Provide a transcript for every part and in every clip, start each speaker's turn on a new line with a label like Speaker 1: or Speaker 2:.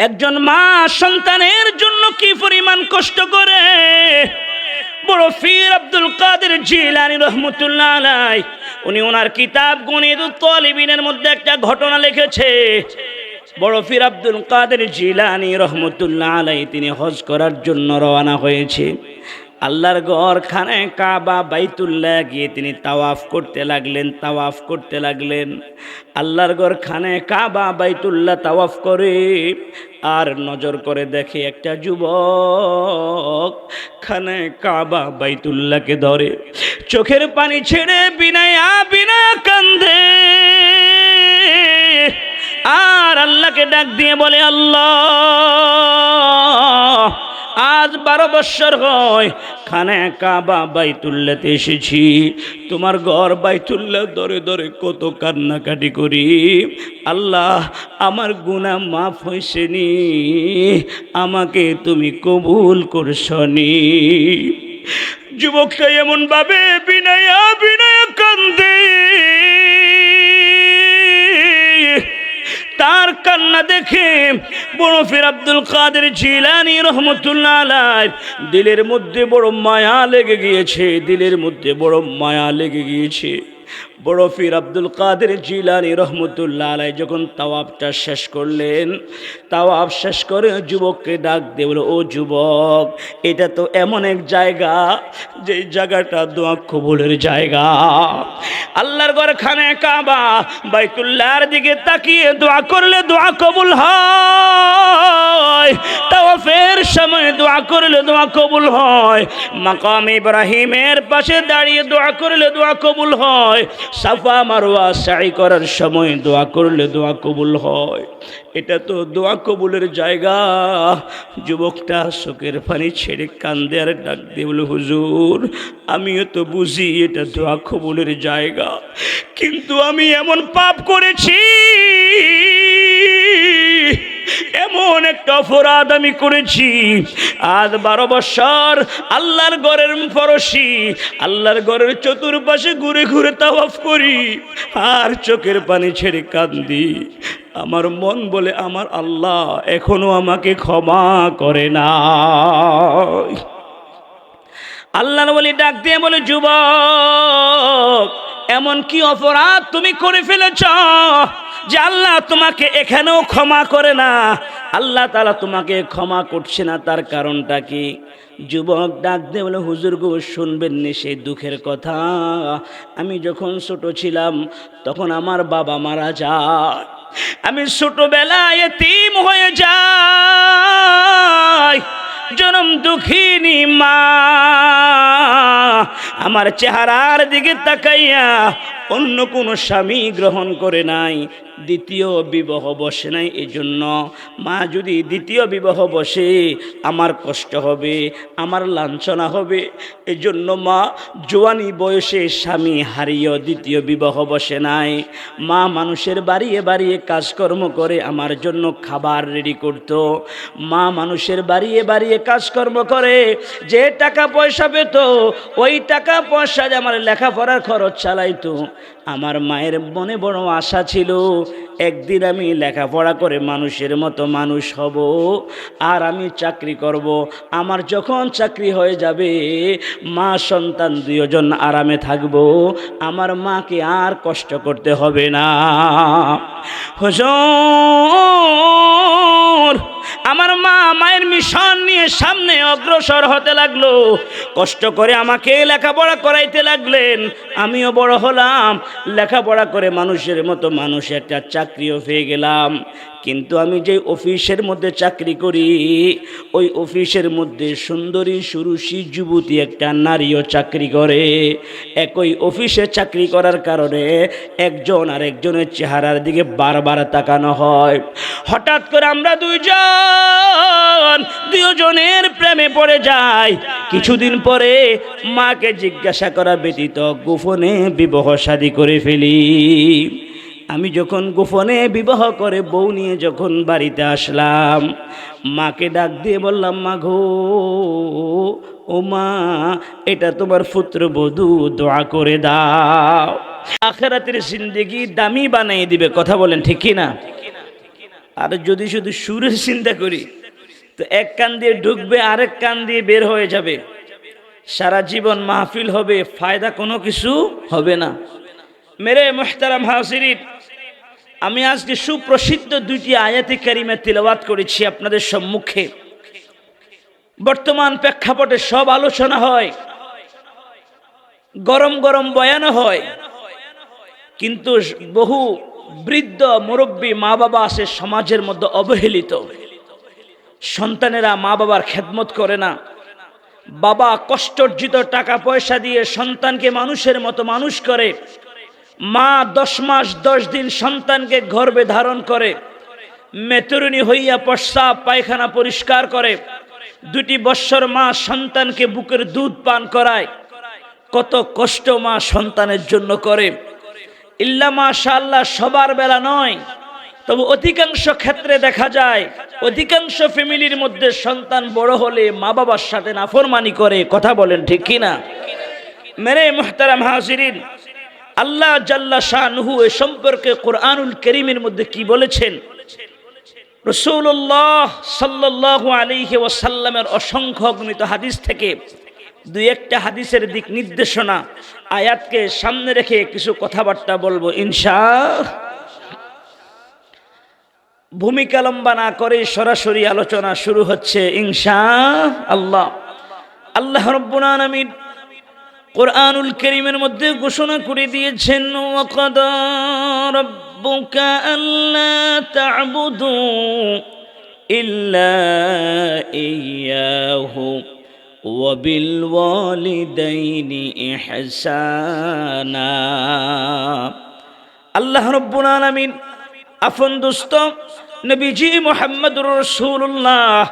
Speaker 1: একজন মা সন্তানের জন্য কি পরিমাণ কষ্ট করে। বড় পীর আব্দুল কাদের জিলানী রহমতুল্লাহ আলাইহি উনি ওনার কিতাব গুনিদুত তালিবিনের মধ্যে একটা ঘটনা লিখেছে। বড় পীর আব্দুল কাদের জিলানী রহমতুল্লাহ আলাইহি তিনি হজ করার জন্য রওনা হয়েছে। আল্লাহর ঘর খানায়ে কাবা বাইতুল্লাহ গিয়ে তিনি তাওয়াফ করতে লাগলেন। আল্লাহর ঘর খানায়ে কাবা বাইতুল্লাহ তাওয়াফ করে আর নজর করে দেখে একটা যুবক খানায়ে কাবা বাইতুল্লাহকে ধরে, চোখের পানি ছেড়ে বিনায়া কান্দে আর আল্লাহকে ডাক দিয়ে বলে, আল্লাহ আজ 12 বছর হয় খানায়ে কাবা বাইতুল্লাহতে এসেছি, তোমার ঘর বাইতুল্লাহ ধরে ধরে কত কান্নাকাটি করি। আল্লাহ আমার গুনাহ মাফ হইছেনি, আমাকে তুমি কবুল করছনি। যুবকটা এমন ভাবে বিনায়া কান্দে, তার কান্না দেখে বড় পীর আব্দুল কাদের জিলানী রহমতুল্লাহ আলাইহি দিলের মধ্যে বড় মায়া লেগে গিয়েছে। বড় পীর আব্দুল কাদের জিলানী রহমতুল্লাহ আলাইহি যখন তাওয়াফটা শেষ করলেন, তাওয়াফ শেষ করে যুবককে ডাক দিয়ে বলে, ও যুবক, এটা তো এমন এক জায়গা যে জায়গাটা দোয়া কবুলের জায়গা। আল্লাহর ঘর খানায়ে কাবা বাইতুল্লাহর দিকে তাকিয়ে দোয়া করলে দোয়া কবুল হয়, তাওয়াফের সময় দোয়া করলে দোয়া কবুল হয়, মাকাম ইব্রাহিমের পাশে দাঁড়িয়ে দোয়া করলে দোয়া কবুল হয়, সাফা মারওয়া সাই করার সময় দোয়া করলে দোয়া কবুল হয়। এটা তো দোয়া কবুলের জায়গা। যুবকটা চোখের পানি ছেড়ে কান্দে আর ডাক দিয়ে বলে, হুজুর আমিও তো বুঝি এটা দোয়া কবুলের জায়গা, কিন্তু আমি এমন পাপ করেছি, এমন একটা অপরাধ আমি করেছি। আজ 12 বছর আল্লাহর ঘরের ফরশি, আল্লাহর ঘরের চতুর্পাশে ঘুরে ঘুরে তাওয়াফ করি আর চোখের পানি ছেড়ে কান্দি। আমার মন বলে আমার আল্লাহ এখনো আমাকে ক্ষমা করে না। আল্লাহর ওলি ডাক দিয়ে বলে, যুবক এমন কি অপরাধ তুমি করে ফেলেছ যে আল্লাহ তোমাকে এখানেও ক্ষমা করে না? আল্লাহ তাআলা তোমাকে ক্ষমা করছে না, তার কারণটা কি? যুবক ডাক দিয়ে বলে, হুজুর গো শুনবেন নি সেই দুঃখের কথা। আমি যখন ছোট ছিলাম তখন আমার বাবা মারা যায়, আমি ছোটবেলায় এতিম হয়ে যাই। জনম দুঃখিনী মা আমার চেহারার দিকে তাকাইয়া অন্য কোনো স্বামী গ্রহণ করে নাই, দ্বিতীয় বিবাহ বসে নাই। এজন্য মা যদি দ্বিতীয় বিবাহ বসে আমার কষ্ট হবে, আমার লাঞ্ছনা হবে। এজন্য মা জোয়ানি বয়সে স্বামী হারিয়েও দ্বিতীয় বিবাহ বসে নাই। মা মানুষের বাড়িয়ে বাড়িয়ে কাজকর্ম করে আমার জন্য খাবার রেডি করত। মা মানুষের বাড়িয়ে বাড়িয়ে কাজকর্ম করে যে টাকা পয়সা পেত ওই টাকা পয়সা যে আমার লেখাপড়ার খরচ চালাইতো। আমার মায়ের মনে বড় আশা ছিল একদিন আমি লেখাপড়া করে মানুষের মতো মানুষ হব আর আমি চাকরি করব। আমার যখন চাকরি হয়ে যাবে মা সন্তান দুইজন আরামে থাকব, আমার মাকে আর কষ্ট করতে হবে না। হুজুর আমার মা মায়ের মিশন নিয়ে সামনে অগ্রসর হতে লাগলো, কষ্ট করে আমাকে লেখাপড়া করাইতে লাগলেন। আমিও বড় হলাম, লেখাপড়া করে মানুষের মতো মানুষ একটা চাকরিও পেয়ে গেলাম। কিন্তু আমি যে অফিসের মধ্যে চাকরি করি ওই অফিসের মধ্যে সুন্দরী সুরুষী যুবতী একটা নারীও চাকরি করে। একই অফিসে চাকরি করার কারণে একজন আর একজনের চেহারার দিকে বারবার তাকানো হয়। হঠাৎ করে আমরা দুজনের প্রেমে পড়ে যাই। কিছুদিন পরে মাকে জিজ্ঞাসা করা ব্যতীত গোপনে বিবাহ শাদী করে ফেলি। আমি যখন গোপনে বিবাহ করে বউ নিয়ে যখন বাড়িতে আসলাম, মাকে ডাক দিয়ে বললাম, মা গো, ও মা, এটা তোমার পুত্রবধূ, দোয়া করে দাও, আখিরাতের জিন্দেগি দামি বানিয়ে দিবে। কথা বলেন ঠিক কি না? আর যদি শুধু সুরের চিন্তা করি তো এক কান দিয়ে ঢুকবে আরেক কান দিয়ে বের হয়ে যাবে, সারা জীবন মাহফিল হবে, ফায়দা কোনো কিছু হবে না। মেরে মুহতারাম হাজিরিন, আমি আজকে সুপ্রসিদ্ধ দুইটি আয়াতে কারিমা তিলাওয়াত করেছি আপনাদের সম্মুখে। বর্তমান প্রেক্ষাপটে সব আলোচনা হয়, গরম গরম বয়ান হয়, কিন্তু বহু বৃদ্ধ মুরব্বী মা বাবা আছে সমাজের মধ্যে অবহেলিত। সন্তানেরা মা বাবার খেদমত করে না। বাবা কষ্টার্জিত টাকা পয়সা দিয়ে সন্তানকে মানুষের মতো মানুষ করে। মা 10 মাস 10 দিন সন্তানকে গর্ভে ধারণ করে, মেতরুণী হইয়া প্রস্রাব পায়খানা পরিষ্কার করে। 2 বৎসর মা সন্তানকে বুকের দুধ পান করায়। কত কষ্ট মা সন্তানের জন্য করে। ইল্লা মাশাআল্লাহ, সবার বেলা নয়, তবে অধিকাংশ ক্ষেত্রে দেখা যায় অধিকাংশ ফ্যামিলির মধ্যে সন্তান বড় হলে মা বাবার সাথে নাফরমানি করে। কথা বলেন ঠিক কিনা? মেরে মুহতারাম হাজিরিন, আল্লাহ জাল্লা শানুহু এ সম্পর্কে কোরআনুল কারীমের মধ্যে কি বলেছেন? রাসূলুল্লাহ সাল্লাল্লাহু আলাইহি ওয়াসাল্লামের অসংখ্য অগণিত হাদিস থেকে 2-1টা হাদিসের দিক নির্দেশনা আয়াতকে সামনে রেখে কিছু কথাবার্তা বলবো ইনশাআল্লাহ। ভূমিকা লম্বা না করে সরাসরি আলোচনা শুরু হচ্ছে ইনশাআল্লাহ। আল্লাহ রাব্বুল আলামিন কোরআনুল কারীমের মধ্যে ঘোষণা করে দিয়েছেন, ওয়াকাদা রাব্বুকা আল্লা তা'বুদু ইল্লা ইয়্যাহু ওয়া বিল ওয়ালিদাইনি ইহসানা। আল্লাহ রাব্বুল আলামিন আপন দোস্ত নবীজি মুহাম্মদুর রাসূলুল্লাহ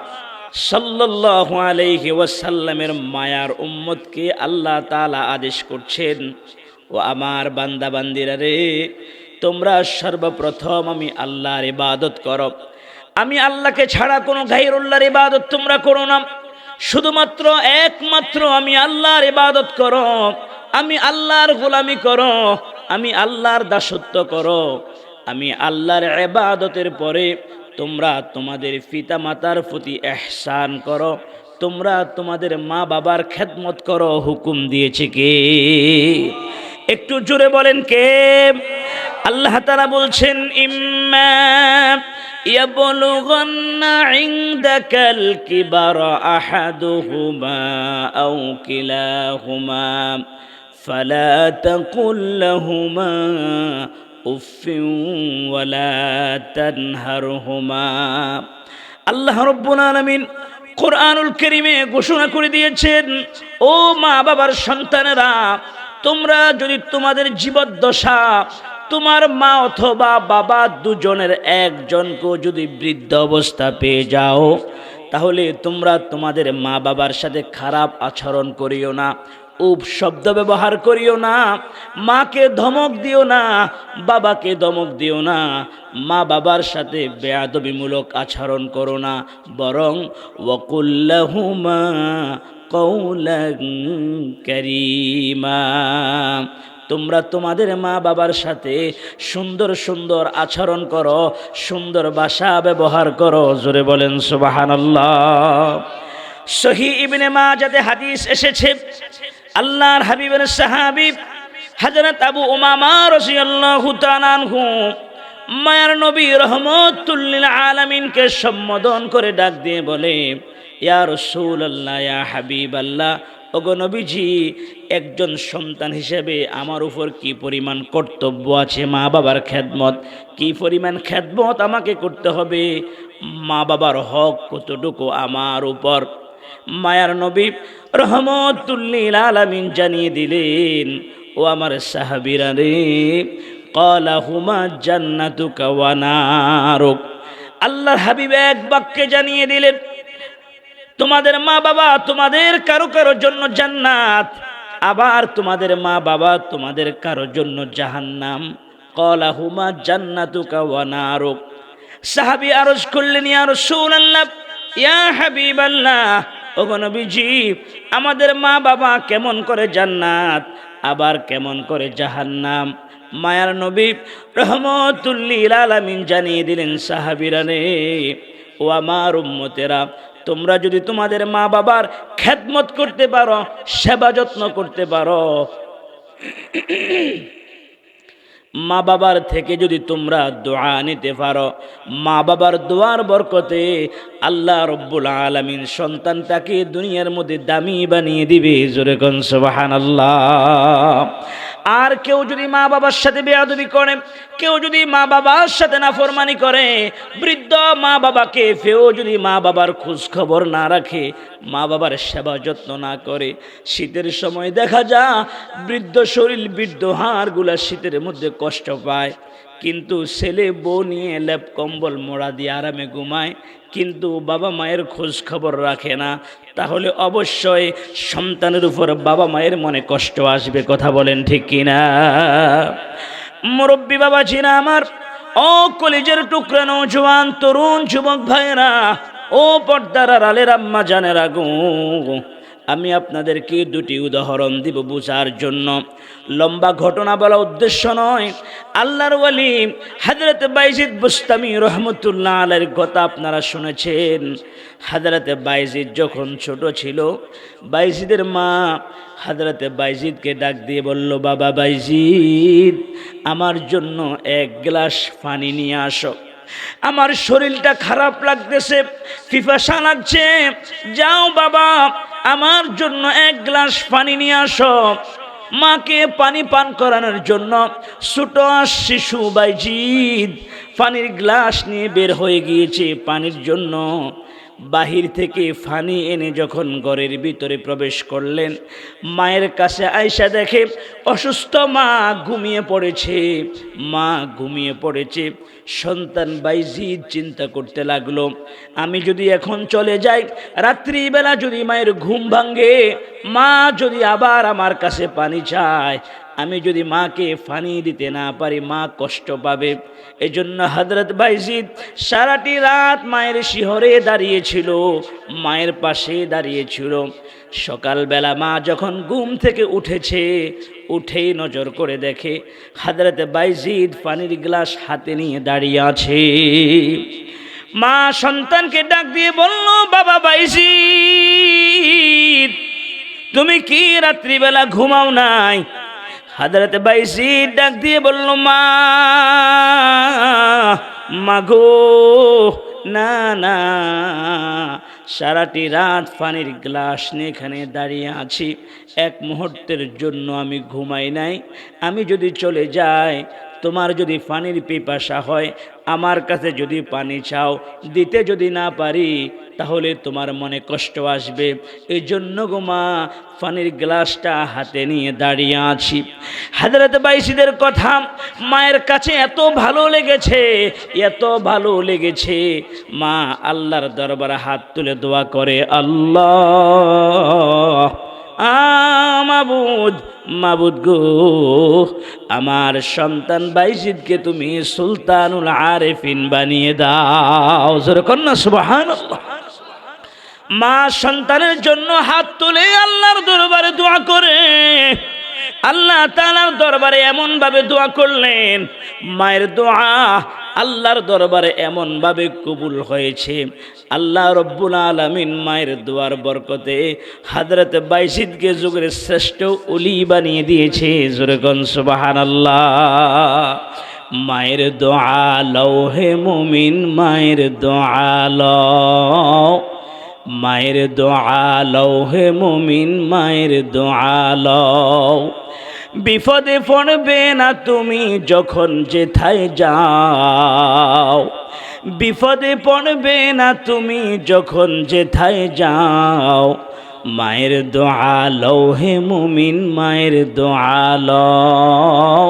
Speaker 1: সাল্লাল্লাহু আলাইহি ওয়াসাল্লামের মায়ার উম্মতকে আল্লাহ তাআলা আদেশ করছেন, ও আমার বান্দা বান্দিরা রে, তোমরা সর্বপ্রথম আমি আল্লাহর ইবাদত করো। আমি আল্লাহকে ছাড়া কোনো গায়রুল্লাহর ইবাদত তোমরা করো না। শুধুমাত্র একমাত্র আমি আল্লাহর ইবাদত করো, আমি আল্লাহর গোলামি করো, আমি আল্লাহর দাসত্ব করো। আমি আল্লাহর ইবাদতের পরে তোমরা তোমাদের পিতা মাতার প্রতি ইহসান করো, তোমরা তোমাদের মা বাবার খেদমত করো। হুকুম দিয়েছে কে? একটু জোরে বলেন কে? আল্লাহ তাআলা বলছেন, ইম্মা ইয়াবলুগান্না ইনদাকাল কিবারা আহাদুহুমা আও কিলাহুমা ফালা তাকুল লাহুমা উফিন ওয়ালা তানহারহুমা। আল্লাহ রাব্বুল আলামিন কোরআনুল কারীমে ঘোষণা করে দিয়েছেন, ও মা বাবার সন্তানেরা, তোমরা যদি তোমাদের জীবদ্দশা তোমার মা অথবা বাবা দুজনের একজনকে যদি বৃদ্ধ অবস্থা পেয়ে যাও, তাহলে তোমরা তোমাদের মা বাবার সাথে খারাপ আচরণ করিও না, শব্দ ব্যবহার করিও না, মাকে ধমক দিও না, বাবাকে ধমক দিও না, মা বাবার সাথে বেয়াদবিমূলক আচরণ করো না, বরং ওয়াকুল্লাহুমা কওলান কারীমা। তোমরা তোমাদের মা বাবার সাথে সুন্দর সুন্দর আচরণ করো, সুন্দর ভাষা ব্যবহার করো। জোরে বলেন সুবহানাল্লাহ। সহিহ ইবনে মাজাতে হাদিস এসেছে, আল্লাহর হাবিবের সাহাবী হযরত আবু উমামা রাদিয়াল্লাহু তাআলা আনহু মায়ার নবী রহমাতুল লিল আলামিনকে সম্বোধন করে ডাক দিয়ে বলে, ইয়া রাসূলুল্লাহ, ইয়া হাবিবাল্লাহ, ওগো নবীজি, একজন সন্তান হিসেবে আমার উপর কি পরিমাণ কর্তব্য আছে? মা বাবার খেদমত, কি পরিমাণ খেদমত আমাকে করতে হবে? মা বাবার হক কতটুকু আমার উপর? মায়ার নবী রহমাতুল লিল আলামিন জানিয়ে দিলেন, ও আমার সাহাবীরা রে, ক্বালা হুমা জান্নাতুকা ওয়া নারুক। আল্লাহর হাবিব এক বাক্যে জানিয়ে দিলেন, তোমাদের মা বাবা তোমাদের কারো কারো জন্য জান্নাত, আবার তোমাদের মা বাবা তোমাদের কারো জন্য জাহান্নাম। ক্বালা হুমা জান্নাতুকা ওয়া নারুক। সাহাবী আরজ করলেন, ইয়া রাসূলুল্লাহ, ইয়া হাবিবাল্লাহ, ওগো নবীজি, আমাদের মা বাবা কেমন করে জান্নাত, আবার কেমন করে জাহান্নাম? মায়ার নবী রহমতুল লিল আলামিন জানিয়ে দিলেন, সাহাবীরা রে, ও আমার উম্মতেরা, তোমরা যদি তোমাদের মা বাবার খেদমত করতে পারো, সেবা যত্ন করতে পারো, মা বাবার থেকে যদি তোমরা দোয়া নিতে পারো, মা বাবার দোয়ার বরকতে আল্লাহ রব্বুল আলামিন সন্তানটাকে দুনিয়ার মধ্যে দামি বানিয়ে দিবে। জোরে কোন সুবহানাল্লাহ। আর কেউ যদি মা বাবার সাথে বেয়াদবি করে, কেউ যদি মা বাবার সাথে নাফরমানি করে, বৃদ্ধ মা বাবাকে ফেও যদি মা বাবার খোঁজ খবর না রাখে, মা বাবার সেবা যত্ন না করে, শীতের সময় দেখা যায় বৃদ্ধ শরীর, বৃদ্ধ হাড়গুলা শীতের মধ্যে কষ্ট পায়, কিন্তু ছেলে বউ নিয়ে লেপ কম্বল মোড়া দিয়ে আরামে ঘুমায়, কিন্তু বাবা মায়ের খোঁজ খবর রাখে না, তাহলে অবশ্যই সন্তানের উপর বাবা মায়ের মনে কষ্ট আসবে। কথা বলেন ঠিক কিনা? মুরব্বী বাবা চিনা আমার, ও কলিজের টুকরা নওজোয়ান তরুণ যুবক ভাইরা, ও পর্দার আড়ালের আম্মা জানেরা গো, আমি আপনাদেরকে দুটি উদাহরণ দিব বোঝার জন্য। লম্বা ঘটনা বলা উদ্দেশ্য নয়। আল্লাহর ওয়ালি হযরত বাইজিদ বুস্তামি রহমতুল্লাহ আলাইহির কথা আপনারা শুনেছেন। হযরত বাইজিদ যখন ছোট ছিল, বাইজিদের মা হযরত বাইজিদকে ডাক দিয়ে বলল, বাবা বাইজিদ, আমার জন্য এক গ্লাস পানি নিয়ে আসো, আমার শরীরটা খারাপ লাগতেছে, পিপাসা লাগছে, যাও বাবা আমার জন্য এক গ্লাস পানি নিয়ে আসো। মাকে পানি পান করানোর জন্য ছোট শিশু বাইজিদ পানির গ্লাস নিয়ে বের হয়ে গিয়েছে পানির জন্য। বাহির থেকে পানি এনে যখন ঘরের ভিতরে প্রবেশ করলেন, মায়ের কাছে আয়সা দেখে অসুস্থ মা ঘুমিয়ে পড়েছে, মা ঘুমিয়ে পড়েছে। সন্তান বাইজিদ চিন্তা করতে লাগলো, আমি যদি এখন চলে যাই, রাত্রিবেলা যদি মায়ের ঘুম ভাঙে, মা যদি আবার আমার কাছে পানি চায়, আমি যদি মাকে পানি দিতে না পারি, মা কষ্ট পাবে। এজন্য হযরত বাইজিদ সারাটি রাত মায়ের শিহরে দাঁড়িয়েছিল, মায়ের পাশে দাঁড়িয়েছিল। সকালবেলা মা যখন ঘুম থেকে উঠেছে, উঠেই নজর করে দেখে হযরত বাইজিদ পানির গ্লাস হাতে নিয়ে দাঁড়িয়ে আছে। মা সন্তানকে ডাক দিয়ে বলল, বাবা বাইজিদ, তুমি কি রাত্রিবেলা ঘুমাও নাই? হযরত বাইজিদ ডাক দিয়ে বলল, মা গো, না না, সারাটি রাত পানির গ্লাস নিয়ে এখানে দাঁড়িয়ে আছি, এক মুহূর্তের জন্য আমি ঘুমাই নাই। আমি যদি চলে যাই, তোমার যদি পানির পিপাসা হয়, আমার কাছে যদি পানি চাও, দিতে যদি না পারি, তাহলে তোমার মনে কষ্ট আসবে। এই জন্য গো মা, পানির গ্লাসটা হাতে নিয়ে দাঁড়িয়ে আছি। হযরত বাইজিদের কথা মায়ের কাছে এত ভালো লেগেছে, এত ভালো লেগেছে, মা আল্লাহর দরবারে হাত তুলে দোয়া করে, আল্লাহ, মাবুদ, মাবুদ গো, আমার সন্তান বাইজিদকে তুমি সুলতানুল আরেফিন বানিয়ে দাও। জোরে কন্যা সুবহানাল্লাহ। মা সন্তানের জন্য হাত তুলে আল্লাহর দরবারে দোয়া করে, আল্লাহ তাআলার দরবারে এমন ভাবে দোয়া করলেন, মায়ের দোয়া আল্লাহর দরবারে এমন ভাবে কবুল হয়েছে। আল্লাহ রব্বুল আলামিন মায়ের দোয়ার বরকতে হযরত বাইজিদকে যুগের শ্রেষ্ঠ ওলি বানিয়ে দিয়েছে। জোরে কোন সুবহানাল্লাহ। মায়ের দোয়া লও হে মুমিন, মায়ের দোয়া লও, মায়ের দোয়া লও হে মুমিন, মায়ের দোয়া লও। বিপদে পড়বে না তুমি যখন যেথায় যাও, বিপদে পড়বে না তুমি যখন যেথায় যাও। মায়ের দোয়া লও হে মুমিন, মায়ের দোয়া লও,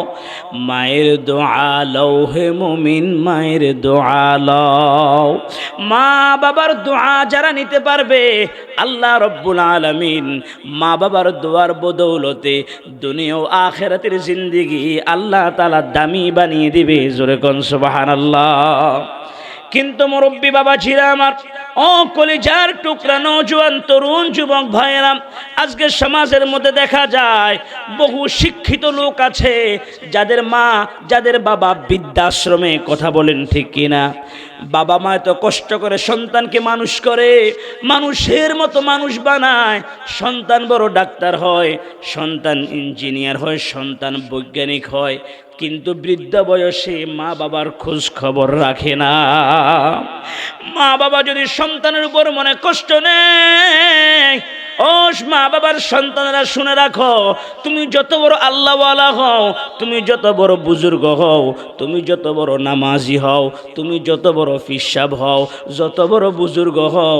Speaker 1: মায়ের দোয়া লও হে মুমিন, মায়ের দোয়া লও। মা বাবার দোয়া যারা নিতে পারবে, আল্লাহ রব্বুল আলামিন মা বাবার দোয়ার বদৌলতে দুনিয়া ও আখিরাতের জিন্দেগি আল্লাহ তাআলা দামি বানিয়ে দিবে। জোরে কোন সুবহানাল্লাহ। কিন্তু মুরব্বী বাবা ছিরা আমার, ও ও কলিজার টুকরা নওজোয়ান তরুণ যুবক ভাইয়েরা, আজকে সমাজের মধ্যে দেখা যায় বহু শিক্ষিত লোক আছে যাদের মা যাদের বাবা বৃদ্ধাশ্রমে। কথা বলেন ঠিক কিনা? বাবা মা এত কষ্ট করে সন্তানকে মানুষ করে, মানুষের মতো মানুষ বানায়, সন্তান বড় ডাক্তার হয়, সন্তান ইঞ্জিনিয়ার হয়, সন্তান বৈজ্ঞানিক হয়, কিন্তু বৃদ্ধ বয়সে মা বাবার খোঁজ খবর রাখে না। মা বাবা যদি সন্তানের উপর মনে কষ্ট নেয়, ও মা বাবার সন্তানেরা শুনে রাখো, তুমি যত বড় আল্লাহওয়ালা হও, তুমি যত বড় বুজুর্গ হও, তুমি যত বড় নামাজি হও, তুমি যত বড় ফিসাব হও, যত বড় বুজুর্গ হও,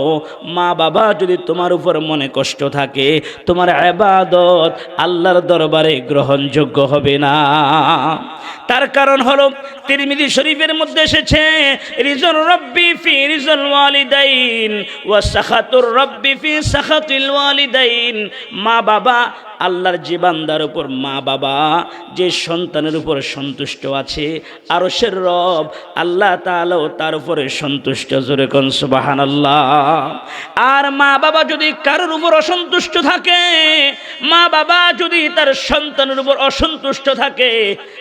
Speaker 1: মা বাবা যদি তোমার উপর মনে কষ্ট থাকে, তোমার ইবাদত আল্লাহর দরবারে গ্রহণযোগ্য হবে না। তার কারণ হলো তিরমিজি শরীফের মধ্যে এসেছে, রিজন রব্বি ফি রিজন ওয়ালিদাইন ওয়া সাখাতুর রব্বি ফি সাখাতিল ওয়ালিদাইন। মা বাবা আল্লাহর যে বান্দার উপর মা বাবা যে সন্তানের উপর সন্তুষ্ট আছে, আরশের রব আল্লাহ তাআলাও তার উপরে সন্তুষ্ট। জোরে কোন সুবহানাল্লাহ। আর মা বাবা যদি কারোর উপর অসন্তুষ্ট থাকে, মা বাবা যদি তার সন্তানের উপর অসন্তুষ্ট থাকে,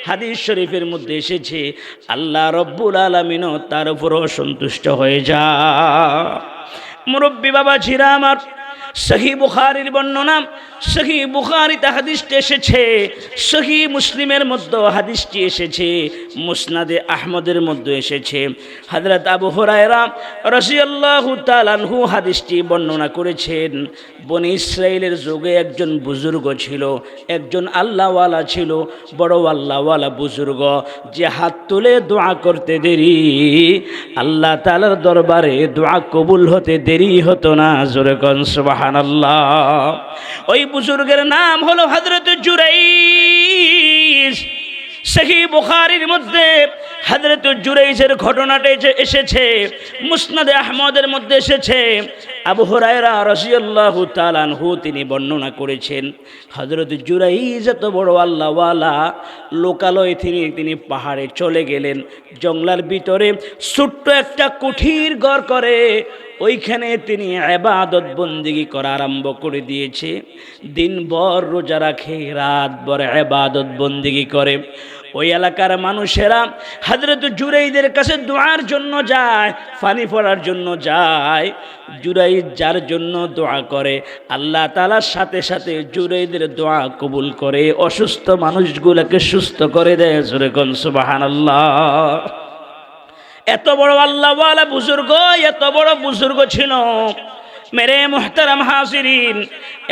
Speaker 1: হাদিস শরীফের মধ্যে এসেছে আল্লাহ রব্বুল আলামিনও তার উপর অসন্তুষ্ট হয়ে যায়। মুরব্বী বাবা ঝিরা আমার, সহিহ বুখারীর বর্ণনা, সহিহ বুখারীতে হাদিসটি এসেছে, সহিহ মুসলিমের মধ্যে হাদিসটি এসেছে, মুসনাদে আহমদের মধ্যে এসেছে। হযরত আবু হুরায়রা রাদিয়াল্লাহু তাআলা আনহু হাদিসটি বর্ণনা করেছেন। বনি ইসরাইলের যুগে একজন বুজুর্গ ছিল, একজন আল্লাহওয়ালা ছিল, বড় আল্লাহওয়ালা বুজুর্গ, যে হাত তুলে দোয়া করতে দেরি, আল্লাহ তাআলার দরবারে দোয়া কবুল হতে দেরি হতো না। জোরে কোন সুবহানাল্লাহ। ওই বুজুর্গের নাম হলো হযরত জুরাইজ। সহিহ বুখারীর মধ্যে হযরত জুরাইজের ঘটনাটা এসেছে, মুসনাদে আহমদের মধ্যে এসেছে। আবু হুরায়রা রাদিয়াল্লাহু তাআলা আনহু তিনি বর্ণনা করেছেন, হযরত জুরাইজ এত বড় আল্লাহওয়ালা, লোকালয়ে তিনি পাহাড়ে চলে গেলেন, জঙ্গলার ভিতরে ছোট্ট একটা কুঠির ঘর করে ওইখানে তিনি ইবাদত বন্দেগী করা আরম্ভ করে দিয়েছে। দিনভর রোজা রাখে, রাতভর ইবাদত বন্দেগী করে। ওই এলাকার মানুষেরা হযরত জুরাইদের কাছে দোয়ার জন্য যায়, পানি পড়ার জন্য যায়। জুরাইদ যার জন্য দোয়া করে, আল্লাহ তাআলার সাথে সাথে জুরাইদের দোয়া কবুল করে, অসুস্থ মানুষগুলোকে সুস্থ করে দেয়। জোরে কোন সুবহানাল্লাহ। এত বড় আল্লাহওয়ালা বুজুর্গ, এত বড় বুজুর্গ ছিল। মেরে মুহতারাম হাজিরিন,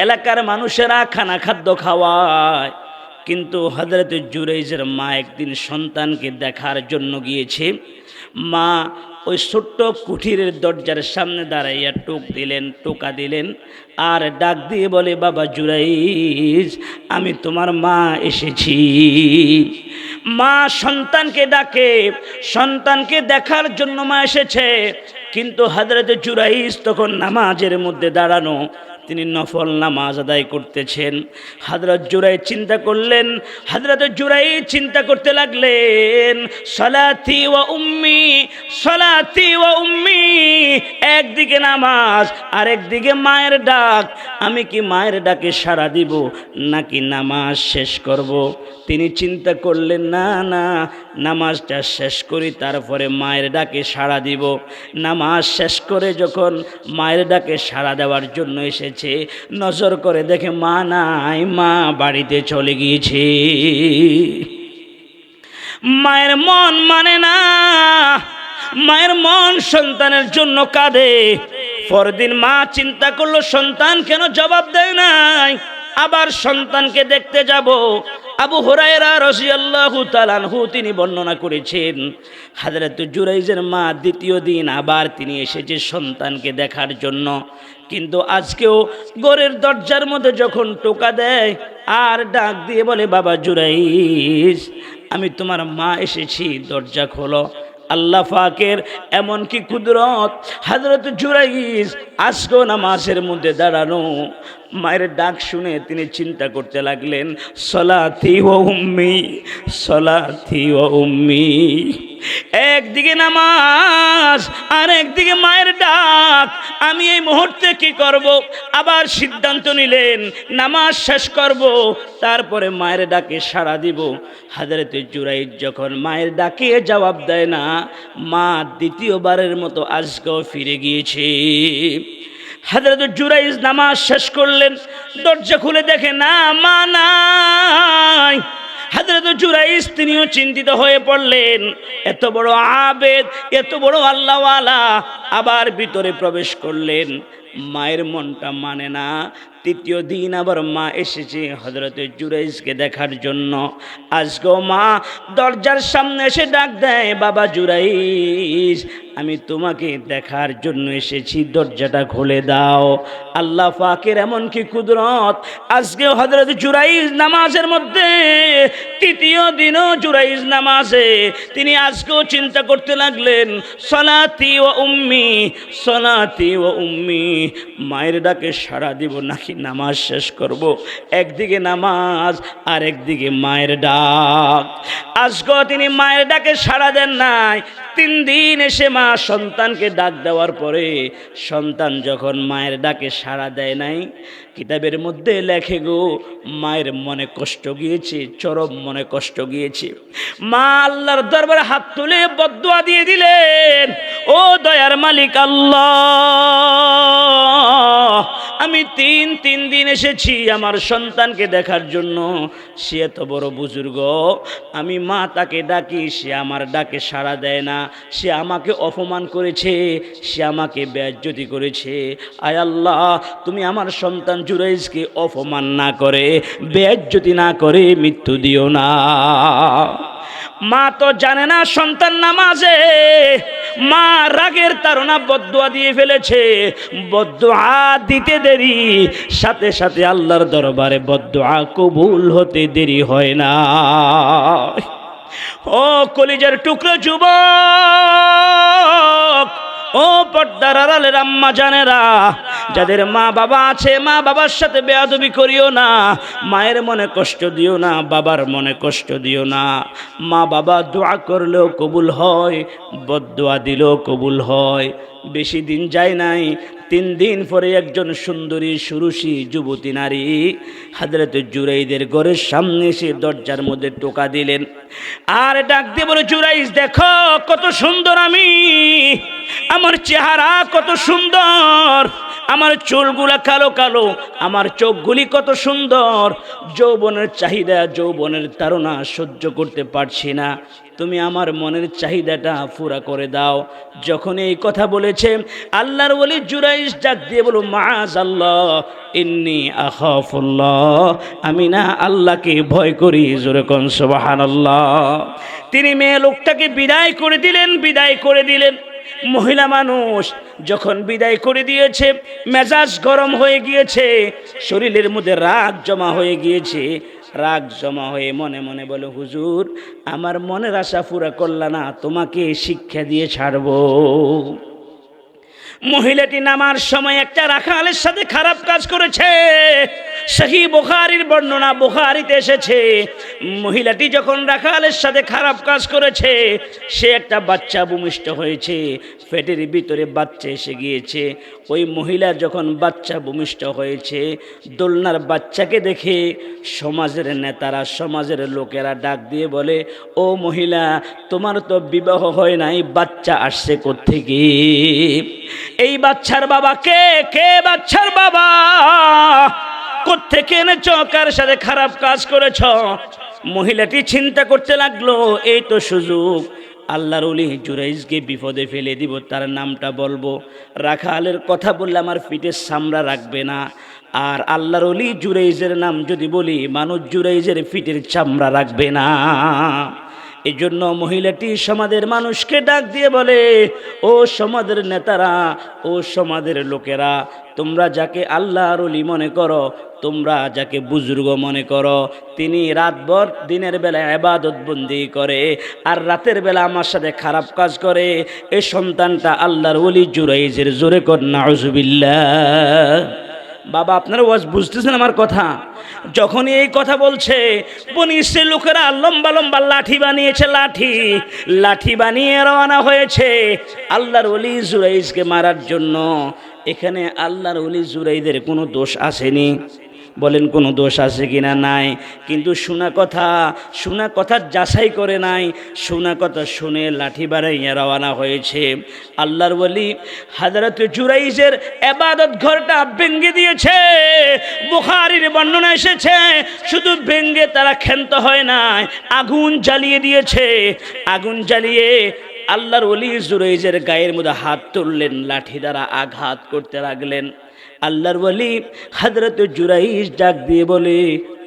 Speaker 1: এলাকার মানুষেরা খাদ্য খাওয়ায়, কিন্তু হযরত জুরাইজের মা একদিন সন্তানকে দেখার জন্য গিয়েছে। মা ওই ছোট্ট কুঠিরের দরজার সামনে দাঁড়াইয়া টোকা দিলেন আর ডাক দিয়ে বলে, বাবা জুরাইজ, আমি তোমার মা এসেছি। মা সন্তানকে ডাকে, সন্তানকে দেখার জন্য মা এসেছে, কিন্তু হযরত জুরাইজ তখন নামাজের মধ্যে দাঁড়ানো, তিনি নফল নামাজ আদায় করতেছেন। হযরত জুরাইজ চিন্তা করলেন, হযরত জুরাইজ চিন্তা করতে লাগলেন, সালাতি ওয়া উম্মি, সালাতি ওয়া উম্মি। একদিকে নামাজ আর একদিকে মায়ের ডাক, আমি কি মায়ের ডাকে সাড়া দিব নাকি নামাজ শেষ করব? তিনি চিন্তা করলেন, না না, নামাজটা শেষ করি, তারপরে মায়ের ডাকে সাড়া দিব। নামাজ শেষ করে যখন মায়ের ডাকে সাড়া দেওয়ার জন্য এসেছে, নজর করে দেখে মা নাই, মা বাড়িতে চলে গিয়েছে। মায়ের মন মানে না, মায়ের মন সন্তানের জন্য কাঁদে। পরদিন মা চিন্তা করলো, সন্তান কেন জবাব দেয় নাই, আবার সন্তানকে দেখতে যাব। আবু হুরায়রা রাদিয়াল্লাহু তাআলা আনহু তিনি বর্ণনা করেছেন, হযরত জুরাইজের মা দ্বিতীয় দিন আবার তিনি এসেছে সন্তানকে দেখার জন্য। কিন্তু আজকেও ঘরের দরজার মধ্যে যখন টোকা দেয় আর ডাক দিয়ে বলে, বাবা জুরাইজ, আমি তোমার মা এসেছি, দরজা খোলো। আল্লাহ পাকের এমন কি কুদরত, হযরত জুরাইজ আজকেও নামাজের মধ্যে দাঁড়ানো, মায়ের ডাক শুনে তিনি চিন্তা করতে লাগলেন, সলাতি ওয়া উম্মি, সলাতি ওয়া উম্মি। একদিকে নামাজ আর একদিকে মায়ের ডাক। আমি এই মুহূর্তে কি করব? আবার সিদ্ধান্ত নিলেন নামাজ শেষ করব, তারপরে মায়ের ডাকে সাড়া দিব। হযরতে জুরাইজ যখন মায়ের ডাকে জবাব দেয় না, মা দ্বিতীয়বারের মতো আজকেও ফিরে গিয়েছে। হযরত জুরাইজ নামাজ শেষ করলেন, দরজা খুলে দেখে না, মা নাই। হযরত জুরাইজ তিনিও চিন্তিত হয়ে পড়লেন। এত বড় আবেদ, এত বড় আল্লাহওয়ালা আবার ভিতরে প্রবেশ করলেন। মায়ের মনটা মানে না। তৃতীয় দিন আবার মা এসেছে হযরত জুরাইজকে দেখার জন্য। আজকেও মা দরজার সামনে এসে ডাক দেয়, বাবা জুরাইজ, আমি তোমাকে দেখার জন্য এসেছি, দরজাটা খুলে দাও। আল্লাহ পাকের এমন কি কুদরত, আজকেও হযরত জুরাইজ নামাজের মধ্যে, তৃতীয় দিনও জুরাইজ নামাজে। তিনি আজকেও চিন্তা করতে লাগলেন, সলাতি ও উম্মি, সলাতি ও উম্মি, মায়ের ডাকে সাড়া দিব নাকি নামাজ শেষ করব? একদিকে নামাজ আর একদিকে মায়ের ডাক। আজকেও তিনি মায়ের ডাকে সাড়া দেন নাই। 3 দিন এসে মা সন্তানকে ডাক দেওয়ার পরে সন্তান যখন মায়ের ডাকে সাড়া দেয় নাই, কিতাবের মধ্যে লেখে গো, মায়ের মনে কষ্ট গিয়েছে, চরম মনে কষ্ট গিয়েছে। মা আল্লাহর দরবারে হাত তুলে বদদুয়া দিয়ে দিলেন, ও দয়ার মালিক আল্লাহ, আমি তিন দিন এসেছি আমার সন্তানকে দেখার জন্য। সে এত বড় বুজুর্গ, আমি মা তাকে ডাকি, সে আমার ডাকে সাড়া দেয় না। সে আমাকে অপমান করেছে, সে আমাকে বেইজ্জতি করেছে। আয় আল্লাহ, তুমি আমার সন্তান জুরাইজকে অপমান না করে, বেইজ্জতি না করে মৃত্যু দিও না। মা তো জানে না সন্তান নামাজে, মা রাগের তাড়না বদদুয়া দিয়ে ফেলেছে। বদদুয়া দিতে দেরি, সাথে সাথে আল্লাহর দরবারে বদদুয়া কবুল হতে দেরি হয় না। ও কলিজার টুকরো যুবক, ও পর্দার আড়ালের আম্মা জানেরা, যাদের মা বাবা আছে, মা বাবার সাথে বেয়াদবি করিও না। মায়ের মনে কষ্ট দিও না, বাবার মনে কষ্ট দিও না। মা বাবা দোয়া করলেও কবুল হয়, বদদুয়া দিলেও কবুল হয়। বেশি দিন যায় নাই, 3 দিন পরে একজন সুন্দরী সুরুষী যুবতী নারী হযরত জুরাইজের ঘরের সামনে এসে দরজার মধ্যে টোকা দিলেন আর ডাক দিয়ে বলে, জুরাইজ দেখো কত সুন্দর আমি, আমার চেহারা কত সুন্দর, আমার চুলগুলা কালো কালো, আমার চোখগুলি কত সুন্দর। যৌবনের চাহিদা, যৌবনের তাড়না সহ্য করতে পারছি না, তুমি আমার মনের চাহিদাটা পুরা করে দাও। যখন এই কথা বলেছে, আল্লাহর ওলি জুরাইজ ডাক দিয়ে বলো, মাআযাল্লাহ, ইন্নী আখাফুল্লাহ, আমি না আল্লাহকে ভয় করি। জোরে কোন সুবহানাল্লাহ। তিনি মেয়ে লোকটাকে বিদায় করে দিলেন, বিদায় করে দিলেন। মহিলা মানুষ যখন বিদায় করে দিয়েছে, মেজাজ গরম হয়ে গিয়েছে, শরীরের মধ্যে রাগ জমা হয়ে গিয়েছে। রাগ জমা হয়ে মনে মনে বলে, হুজুর, আমার মনের আশা পুরা করলা না, তোমাকে শিক্ষা দিয়ে ছাড়বো। মহিলাটি নামার সময় একটা রাখালের সাথে খারাপ কাজ করেছে। সহিহ বুখারীর বর্ণনা, বুখারীতে এসেছে, মহিলাটি যখন রাখালের সাথে খারাপ কাজ করেছে, সে একটা বাচ্চা ভূমিষ্ঠ হয়েছে, পেটের ভিতরে বাচ্চা এসে গিয়েছে। ওই মহিলা যখন বাচ্চা ভূমিষ্ঠ হয়েছে, দোলনার বাচ্চাকে দেখে সমাজের নেতারা, সমাজের লোকেরা ডাক দিয়ে বলে, ও মহিলা, তোমার তো বিবাহ হয় নাই, বাচ্চা আসছে কোত্থেকে? এই বাচ্চার বাবা কে? কে বাচ্চার বাবা? কোত্থেকে এনেছ? কার সাথে খারাপ কাজ করেছ? মহিলাটি চিন্তা করতে লাগলো, এই তো সুযোগ, আল্লাহর ওলি জুরাইজকে বিপদে ফেলে দিব, তার নামটা বলবো। রাখালের কথা বললে আমার পিঠের চামড়া রাখবে না, আর আল্লাহর ওলি জুরাইজের নাম যদি বলি, মানুষ জুরাইজের পিঠের চামড়া রাখবে না। এই জন্য মহিলাটি সমাজের মানুষকে ডাক দিয়ে বলে, ও সমাজের নেতারা, ও সমাজের লোকেরা, তোমরা যাকে আল্লাহর ওলি মনে করো, তোমরা যাকে বুজুর্গ মনে করো, তিনি রাতভর দিনের বেলা ইবাদত বন্দি করে আর রাতের বেলা আমার সাথে খারাপ কাজ করে, এই সন্তানটা আল্লাহর ওলি জুরাইজের। জোরে কর নাউজুবিল্লাহ। বাবা আপনারা ওয়াজ বুঝতেছেন আমার কথা? যখনই এই কথা বলছে, বনি ইসরাইল লোকেরা লম্বা লম্বা লাঠি বানিয়েছে, লাঠি বানিয়ে রওনা হয়েছে আল্লাহর ওলি জুরাইজকে মারার জন্য। এখানে আল্লাহর ওলি জুরাইদের কোনো দোষ আসেনি, বলেন কোনো দোষ আছে কিনা? নাই। কিন্তু শোনা কথা যাচাই করে নাই, শোনা কথা শুনে লাঠি বাড়াইয়া রওনা হয়েছে। আল্লাহর ওলি হযরত জুরাইজের ইবাদত ঘরটা ভেঙে দিয়েছে। বুখারীর বর্ণনা এসেছে, শুধু ভেঙে তারা ক্ষান্ত হয় নাই, আগুন জ্বালিয়ে দিয়েছে। আগুন জ্বালিয়ে আল্লাহর ওলি জুরাইজের গায়ের মধ্যে হাত তুললেন, লাঠি দ্বারা আঘাত করতে লাগলেন। আল্লাহর ওলি হযরত জুরাইজ ডাক দিয়ে বলে,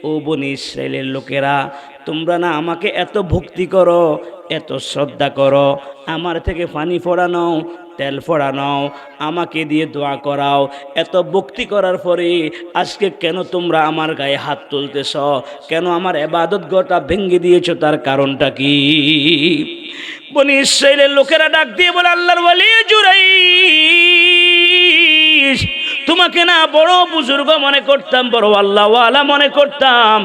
Speaker 1: ও বনি ইসরাইলের লোকেরা, তোমরা না আমাকে এত ভক্তি করো, এত শ্রদ্ধা করো, আমার থেকে পানি ফোড়ানো, তেল ফোড়ানো, আমাকে দিয়ে দোয়া করাও, এত ভক্তি করার পরে আজকে কেন তোমরা আমার গায়ে হাত তুলতেছ? কেন আমার ইবাদত ঘরটা ভেঙে দিয়েছো? তার কারণটা কি? বনি ইসরাইলের লোকেরা ডাক দিয়ে বলে, আল্লাহর ওলি জুরাইজ, তোমাকে না বড় বুজুর্গ মনে করতাম, বড় আল্লাহওয়ালা মনে করতাম,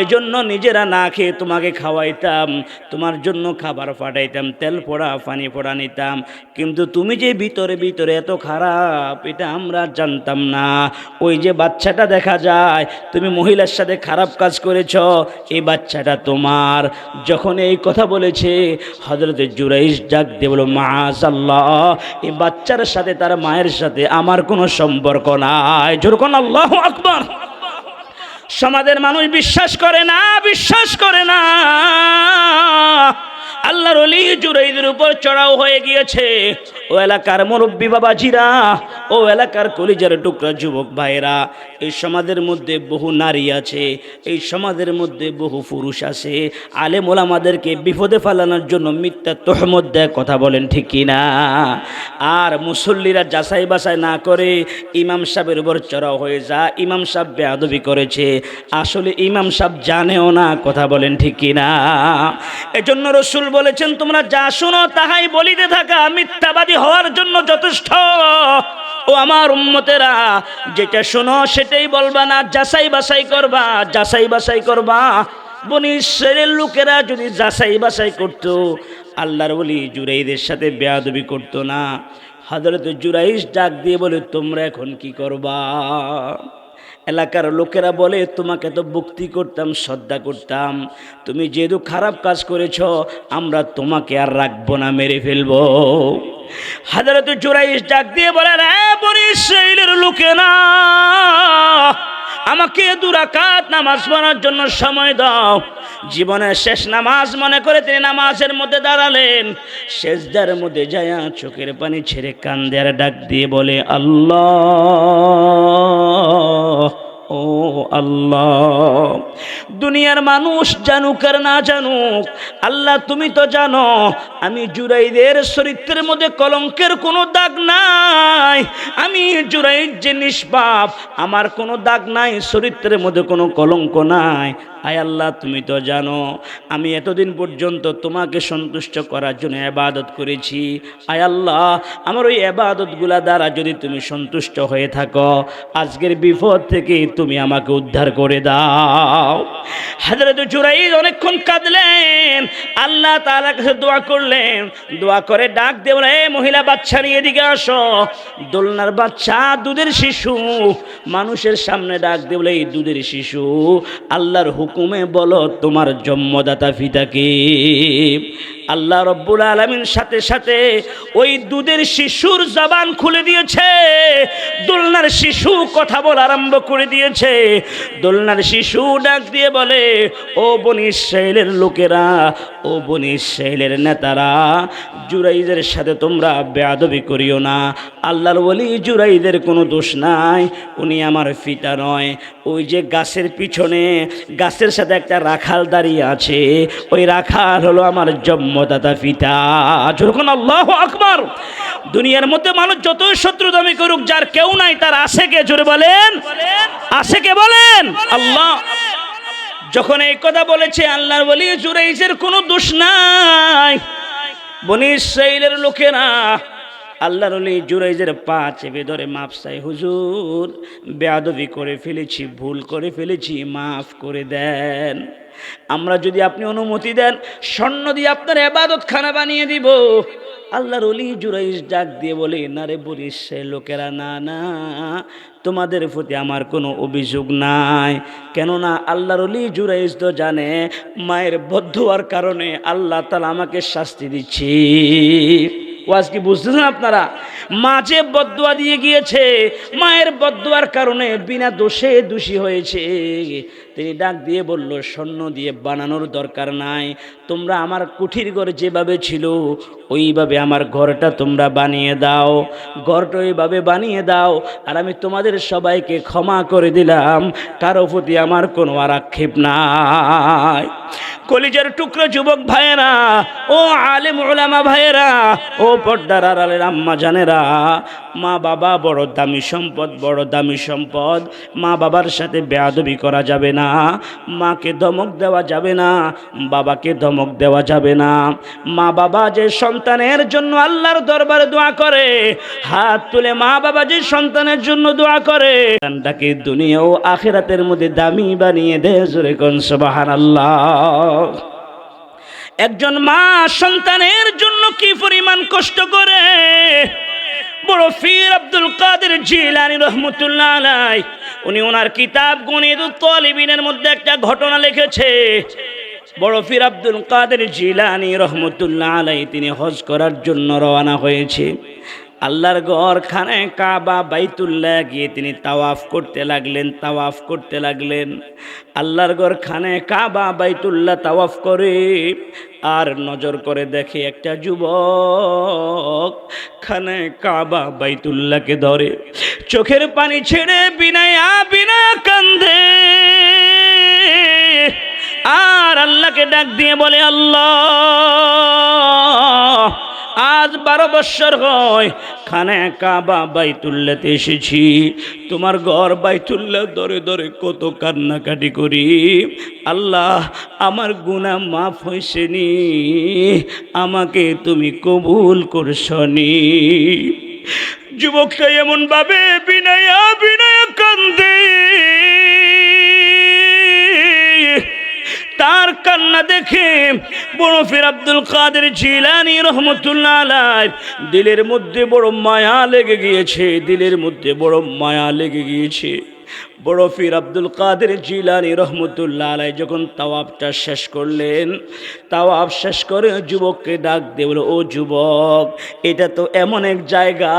Speaker 1: এজন্য নিজেরা না খেয়ে তোমাকে খাওয়াইতাম, তোমার জন্য খাবার পাঠাইতাম, তেল পোড়া পানি পোড়া নিতাম। কিন্তু তুমি যে ভিতরে ভিতরে এত খারাপ, এটা আমরা জানতাম না। ওই যে বাচ্চাটা দেখা যায়, তুমি মহিলার সাথে খারাপ কাজ করেছ, এই বাচ্চাটা তোমার। যখন এই কথা বলেছে, হযরত জুরাইজ ডাক দিয়ে বলল, মাআযাল্লাহ, এই বাচ্চার সাথে তার মায়ের সাথে আমার কোনো সম্পর্ক নাই। জোর কোন আল্লাহু আকবার। সমাজের মানুষ বিশ্বাস করে না। আল্লাহর ওলি জুরাইদের উপর চড়াও হয়ে গিয়েছে। ও এলাকার মুরব্বী বাবাজিরা, ও এলাকার কলিজার টুকরা যুবক ভাইরা, এই সমাজের মধ্যে বহু নারী আছে, এই সমাজের মধ্যে বহু পুরুষ আছে, আলেম ওলামাদেরকে বিপদে ফেলানোর জন্য মিথ্যা তহমত দেয়, কথা বলেন ঠিক কিনা? আর মুসল্লিরা যাচাই বাছাই না করে ইমাম সাহেবের উপর চড়াও হয়ে যায়, ইমাম সাহেব বেয়াদবি করেছে, আসলে ইমাম সাহেব জানেও না, কথা বলেন ঠিক কিনা? এজন্য রাসূল বলেছেন, তোমরা যা শোনো তাহাই বলিতে থাকা মিথ্যাবাদী হওয়ার জন্য যথেষ্ট। ও আমার উম্মতেরা, যেটা শোনো সেটাই বলবা না, যাচাই বাছাই করবা। বনি ইসরাইলের লোকেরা যদি যাচাই বাছাই করতো, আল্লাহর ওলি জুরাইদের সাথে বেয়াদবি করতো না। হযরত জুরাইজ ডাক দিয়ে বলে, তোমরা এখন কি করবা? এলাকার লোকেরা বলে, তোমাকে তো ভক্তি করতাম, শ্রদ্ধা করতাম, তুমি যেহেতু খারাপ কাজ করেছ, আমরা তোমাকে আর রাখবো না, মেরে ফেলবো। হযরত জুরাইজ ডাক দিয়ে বলে, রে বনি ইসরাইলের লোকেরা, আমাকে 2 রাকাত নামাজ পড়ার জন্য সময় দাও। জীবনের শেষ নামাজ মনে করে তিনি নামাজের মধ্যে দাঁড়ালেন, সেজদার মধ্যে যায়া চোখের পানি ছেড়ে কান্দে আর ডাক দিয়ে বলে, আল্লাহ, ও আল্লাহ, দুনিয়ার মানুষ জানুক আর না জানুক, আল্লাহ তুমি তো জানো আমি জুরাইদের চরিত্রের মধ্যে কলঙ্কের কোনো দাগ নাই, আমি জুরাইদ যে নিষ্পাপ, আমার কোনো দাগ নাই, চরিত্রের মধ্যে কোনো কলঙ্ক নাই। আয় আল্লাহ, তুমি তো জানো আমি এতদিন পর্যন্ত তোমাকে সন্তুষ্ট করার জন্য ইবাদত করেছি। আয় আল্লাহ, আমার ওই ইবাদতগুলা দ্বারা যদি তুমি সন্তুষ্ট হয়ে থাকো, আজকের বিপদ থেকে তুমি আমাকে উদ্ধার করে দাও। হযরত জুরাইদ অনেকক্ষণ কাঁদলেন, আল্লাহ তাআলার কাছে দোয়া করলেন, দোয়া করে ডাক দিয়ে বলে, এই মহিলা, বাচ্চা নিয়ে এদিকে আসো। দোলনার বাচ্চা, দুধের শিশু, মানুষের সামনে ডাক দিয়ে বলে, এই দুধের শিশু, আল্লাহর হুকুমে বলো তোমার জন্মদাতা পিতা কে? আল্লাহ রব্বুল আলামিন সাথে সাথে ওই দুধের শিশুর জবান খুলে দিয়েছে। দোলনার শিশু কথা বলা আরম্ভ করে দিয়েছে। দোলনার শিশু ডাক দিয়ে বলে, ও বনি ইসরাইলের লোকেরা, ও বনি ইসরাইলের নেতারা, জুরাইদের সাথে তোমরা বেয়াদবি করিও না। আল্লাহর ওলি জুরাইদের কোনো দোষ নাই, উনি আমার পিতা নয়। ওই যে গাছের পিছনে, গাছের সাথে একটা রাখাল দাঁড়িয়ে আছে, ওই রাখাল হলো আমার জন্মদাতা পিতা। যখন আল্লাহু আকবার। দুনিয়ার মধ্যে মানুষ যতই শত্রুতামি করুক, যার কেউ নাই তার আছে কে? জোরে বলেন, আছে কে? বলেন আল্লাহ। যখন এই কথা বলেছে, আল্লাহর ওলি জুরাইজের কোনো দোষ নাই। বনি ইসরাইলের লোকেরা আল্লাহর ওলি জুরাইজের পা চেপে ধরে মাপ চাই, হুজুর বেয়াদবি করে ফেলেছি, ভুল করে ফেলেছি, মাফ করে দেন। আমরা যদি আপনি অনুমতি দেন স্বর্ণ দিয়ে আপনার ইবাদত খানা বানিয়ে দিব। আল্লাহর ওলি জুরাইজ ডাক দিয়ে বলে, না রে বলিস লোকেরা, না না, তোমাদের প্রতি আমার কোনো অভিযোগ নাই। কেননা আল্লাহর ওলি জুরাইজ তো জানে মায়ের বদদুয়ার কারণে আল্লাহ তাআলা আমাকে শাস্তি দিচ্ছে। ওয়াজ কি বুঝতেছেন আপনারা? মা যে বদদুয়া দিয়ে গিয়েছে, মায়ের বদদুয়ার কারণে বিনা দোষে দোষী হয়েছে। তিনি ডাক দিয়ে বলল, স্বর্ণ দিয়ে বানানোর দরকার নাই, তোমরা আমার কুঠির ঘর যেভাবে ছিল ওইভাবে আমার ঘরটা তোমরা বানিয়ে দাও, ঘরটা ওইভাবে বানিয়ে দাও, আর আমি তোমাদের সবাইকে ক্ষমা করে দিলাম, কারো প্রতি আমার কোনো আর আক্ষেপ নাই। কলিজার টুকরো যুবক ভাইয়েরা, ও আলেম উলামা ভাইয়েরা, ও পর্দার আড়ালের আম্মা জানেরা, মা বাবা বড় দামি সম্পদ, বড় দামি সম্পদ। মা বাবার সাথে বেয়াদবি করা যাবে না, মাকে ধমক দেওয়া যাবে না, বাবাকে ধমক দেওয়া যাবে না। মা বাবা যে সন্তানের জন্য আল্লাহর দরবারে দোয়া করে, হাত তুলে মা বাবা যে সন্তানের জন্য দোয়া করে, সন্তানটাকে দুনিয়া ও আখিরাতের মধ্যে দামি বানিয়ে দেয়। জোরে কোন সুবহানাল্লাহ। একজন মা সন্তানের জন্য কি পরিমাণ কষ্ট করে। বড় পীর আব্দুল কাদের জিলানী রহমতুল্লাহ আলাইহি, উনি ওনার কিতাব গুনিয়তুত তালিবিনের মধ্যে একটা ঘটনা লিখেছে। বড় পীর আব্দুল কাদের জিলানী রহমতুল্লাহ আলাইহি তিনি হজ করার জন্য রওনা হয়েছে। আল্লাহর ঘর খানে কাবা বাইতুল্লাহ গিয়ে তিনি তাওয়াফ করতে লাগলেন। আল্লাহর ঘর খানে কাবা বাইতুল্লাহ তাওয়াফ করে আর নজর করে দেখে একটা যুবক খানে কাবা বাইতুল্লাহকে ধরে, চোখের পানি ছেড়ে বিনায়া কান্দে আর আল্লাহকে ডাক দিয়ে বলে, আল্লাহ, আজ 12 বৎসর হয় খানে কাবা বাইতুল্লাহতে এসেছি, তোমার ঘর বাইতুল্লাহ দরে দরে কত কান্নাকাটি করি। আল্লাহ, আমার গুনাহ মাফ হয়েছেনি, আমাকে তুমি কবুল করছনি। যুবকটা এমন ভাবে বিনয়া কান্দে, তার কান্না দেখে বড় পীর আব্দুল কাদের জিলানী রহমতুল্লাহ আলাইহি দিলের মধ্যে বড় মায়া লেগে গিয়েছে। বড় পীর আব্দুল কাদের জিলানী রহমতুল্লাহ আলাইহি যখন তাওয়াফটা শেষ করলেন, তাওয়াফ শেষ করে যুবককে ডাক দিয়ে বলে, ও যুবক, এটা তো এমন এক জায়গা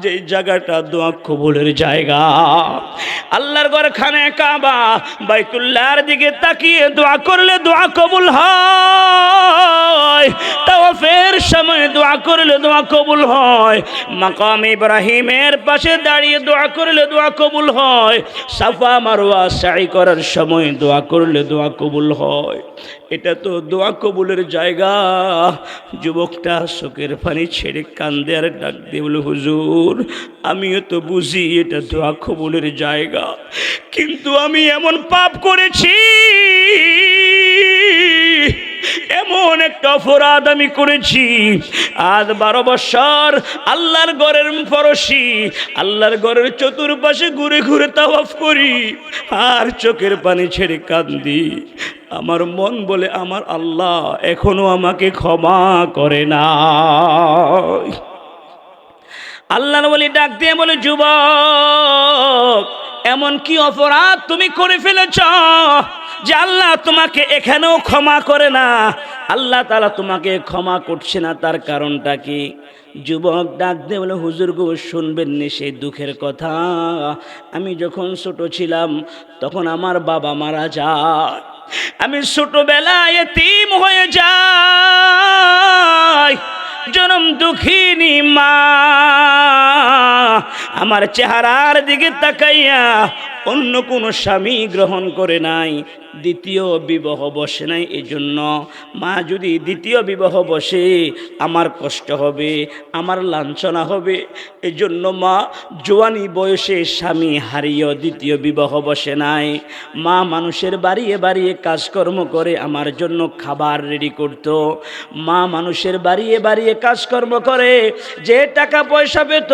Speaker 1: যে জায়গাটা দোয়া কবুলের জায়গা। আল্লাহর ঘর খানে কাবা বাইতুল্লাহর দিকে তাকিয়ে দোয়া করলে দোয়া কবুল হয়, তাওয়াফের সময় দোয়া করলে দোয়া কবুল হয়, মাকাম ইব্রাহিমের পাশে দাঁড়িয়ে দোয়া করলে দোয়া কবুল হয়, সাফা মারওয়া সাই করার সময় দোয়া করলে দোয়া কবুল হয়। এটা তো দোয়া কবুলের জায়গা। যুবকটা চোখের পানি ছেড়ে কান্দে আর ডাক দিয়ে বলে, হুজুর, আমিও তো বুঝি এটা দোয়া কবুলের জায়গা, কিন্তু আমি এমন পাপ করেছি, এমন একটা অপরাধ আমি করেছি। আজ 12 বৎসর আল্লাহর ঘরের ফরশি, আল্লাহর ঘরের চতুর্পাশে ঘুরে ঘুরে তাওয়াফ করি আর চোখের পানি ছেড়ে কান্দি। আমার মন বলে, আমার আল্লাহ এখনো আমাকে ক্ষমা করে না। আল্লাহর ওলি ডাক দিয়ে বলে, যুবক, এমন কি অপরাধ তুমি করে ফেলেছ যে আল্লাহ তোমাকে এখানেও ক্ষমা করে না? আল্লাহ তাআলা তোমাকে ক্ষমা করছে না, তার কারণটা কি? যুবক ডাক দিয়ে বলে, হুজুর গো, শুনবেন নি সেই দুঃখের কথা? আমি যখন ছোট ছিলাম তখন আমার বাবা মারা যায়, আমি ছোটবেলায় এতিম হয়ে যাই। জনম দুঃখিনী মা আমার চেহারার দিকে তাকাইয়া অন্য কোনো স্বামী গ্রহণ করে নাই, দ্বিতীয় বিবাহ বসে নাই। এজন্য মা যদি দ্বিতীয় বিবাহ বসে আমার কষ্ট হবে, আমার লাঞ্ছনা হবে। এজন্য মা জোয়ানি বয়সে স্বামী হারিয়েও দ্বিতীয় বিবাহ বসে নাই। মা মানুষের বাড়িয়ে বাড়িয়ে কাজকর্ম করে আমার জন্য খাবার রেডি করত। মা মানুষের বাড়িয়ে বাড়িয়ে কাজকর্ম করে যে টাকা পয়সা পেত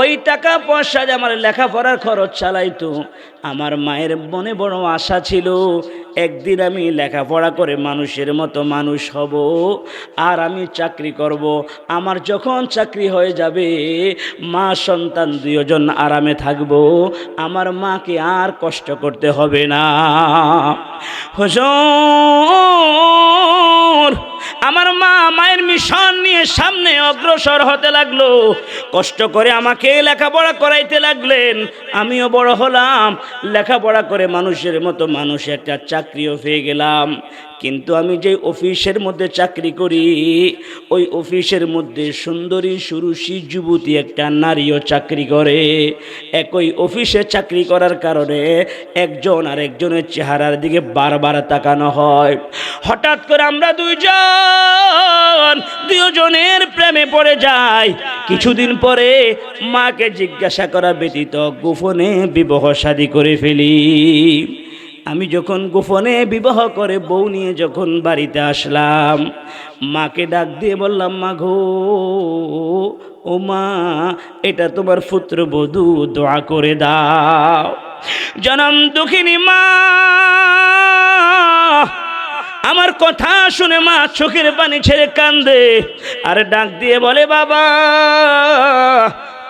Speaker 1: ওই টাকা পয়সা যে আমার লেখাপড়ার খরচ চালাইতো। আমার মায়ের মনে বড় আশা ছিল একদিন আমি লেখাপড়া করে মানুষের মতো মানুষ হব আর আমি চাকরি করব। আমার যখন চাকরি হয়ে যাবে মা সন্তান দুজন আরামে থাকব, আমার মাকে আর কষ্ট করতে হবে না। হুজুর, আমার মা মায়ের মিশন নিয়ে সামনে অগ্রসর হতে লাগলো। কষ্ট করে আমাকে লেখাপড়া করাইতে লাগলেন। আমিও বড় হলাম, লেখাপড়া করে মানুষের মতো মানুষ একটা চাকরিও পেয়ে গেলাম। কিন্তু আমি যে অফিসের মধ্যে চাকরি করি ওই অফিসের মধ্যে সুন্দরী সুরুষী যুবতী একটা নারীও চাকরি করে। একই অফিসে চাকরি করার কারণে একজন আর একজনের চেহারার দিকে বারবার তাকানো হয়। হঠাৎ করে আমরা দুজনের প্রেমে পড়ে যাই। কিছুদিন পরে মাকে জিজ্ঞাসা করা ব্যতীত গোপনে বিবাহ শাদী করে ফেলি। আমি যখন গোপনে বিবাহ করে বউ নিয়ে যখন বাড়িতে আসলাম, মাকে ডাক দিয়ে বললাম, মা গো, ও মা, এটা তোমার পুত্রবধূ, দোয়া করে দাও। জনম দুঃখিনী মা আমার কথা শুনে মা চোখের পানি ছেড়ে কান্দে আর ডাক দিয়ে বলে, বাবা,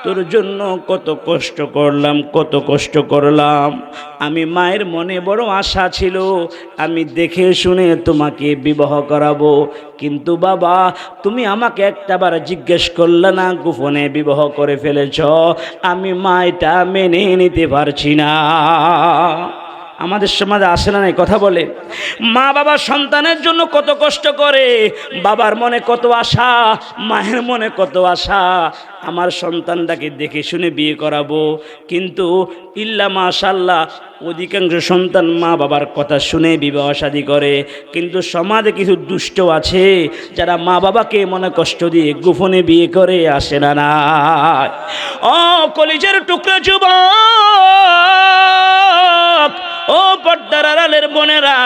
Speaker 1: তোর জন্য কত কষ্ট করলাম, কত কষ্ট করলাম। আমি মায়ের মনে বড় আশা ছিল আমি দেখে শুনে তোমাকে বিবাহ করাবো, কিন্তু বাবা তুমি আমাকে একটাবার জিজ্ঞেস করলে না, গোপনে বিবাহ করে ফেলেছ। আমি মা এটা মেনে নিতে পারছি না। আমাদের সমাজে আসে না এই কথা বলে, মা বাবা সন্তানের জন্য কত কষ্ট করে, বাবার মনে কত আশা, মায়ের মনে কত আশা আমার সন্তানটাকে দেখে শুনে বিয়ে করাবো। কিন্তু ইল্লা মাশাআল্লাহ অধিকাংশ সন্তান মা বাবার কথা শুনে বিবাহ শাদী করে। কিন্তু সমাজে কিছু দুষ্ট আছে যারা মা বাবাকে মনে কষ্ট দিয়ে গোপনে বিয়ে করে, আসে না না। ও কলিজার টুকরা যুবক, ও পর্দার আড়ালের বোনেরা,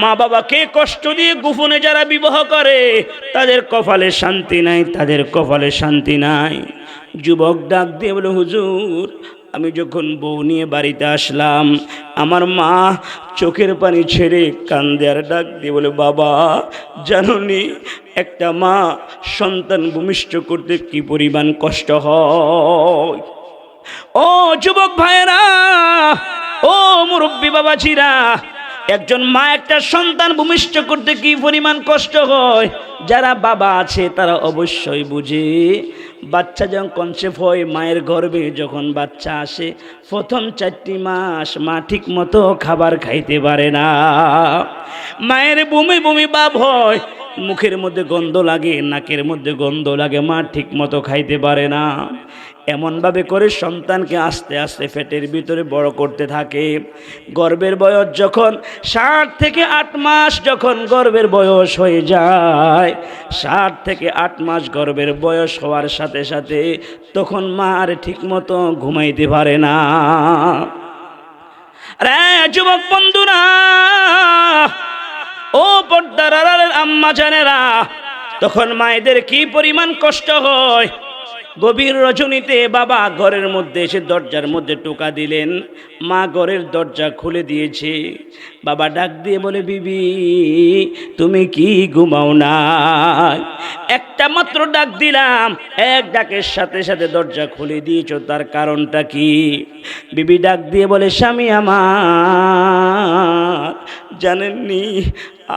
Speaker 1: মা বাবাকে কষ্ট দিয়ে গোপনে যারা বিবাহ করে তাদের কপালে শান্তি নাই, তাদের কপালে শান্তি নাই। যুবক ডাক দিয়ে বলে, হুজুর, আমি যখন বউ নিয়ে বাড়িতে আসলাম আমার মা চোখের পানি ছেড়ে কান্দে আর ডাক দিয়ে বলে, বাবা, জানোনি একটা মা সন্তান ভূমিষ্ঠ করতে কি পরিমাণ কষ্ট হয়। ও যুবক ভাইরা, ও মুরব্বী বাবাজিরা, একজন মা একটা সন্তান ভূমিষ্ঠ করতে কি পরিমাণ কষ্ট হয় যারা বাবা আছে তারা অবশ্যই বুঝে। বাচ্চা যখন কনসেপ্ট হয়, মায়ের গর্ভে যখন বাচ্চা আসে প্রথম 4টি মাস মা ঠিক মতো খাবার খাইতে পারে না। মায়ের বমি বমি ভাব হয়, মুখের মধ্যে গন্ধ লাগে, নাকের মধ্যে গন্ধ লাগে, মা ঠিক মতো খাইতে পারে না। এমনভাবে করে সন্তানকে আস্তে আস্তে পেটের ভিতরে বড় করতে থাকে। গর্ভের বয়স যখন 7 থেকে 8 মাস যখন গর্ভের বয়স হয়ে যায়, 7 থেকে 8 মাস গর্ভের বয়স হওয়ার সাথে সাথে তখন মা আর ঠিক মতো ঘুমাইতে পারে না। রে যুবক বন্ধুরা, ও পর্দার আড়ালের আম্মা জানেরা, তখন মায়েদের কি পরিমাণ কষ্ট হয়। গভীর রজনীতে বাবা ঘরের মধ্যে এসে দরজার মধ্যে টোকা দিলেন, মা ঘরের দরজা খুলে দিয়েছে। বাবা ডাক দিয়ে বলে, বিবি, তুমি কি ঘুমাও না? একটা মাত্র ডাক দিলাম, এক ডাকের সাথে সাথে দরজা খুলে দিয়েছো, তার কারণটা কি? বিবি ডাক দিয়ে বলে, স্বামী আমার, জানেননি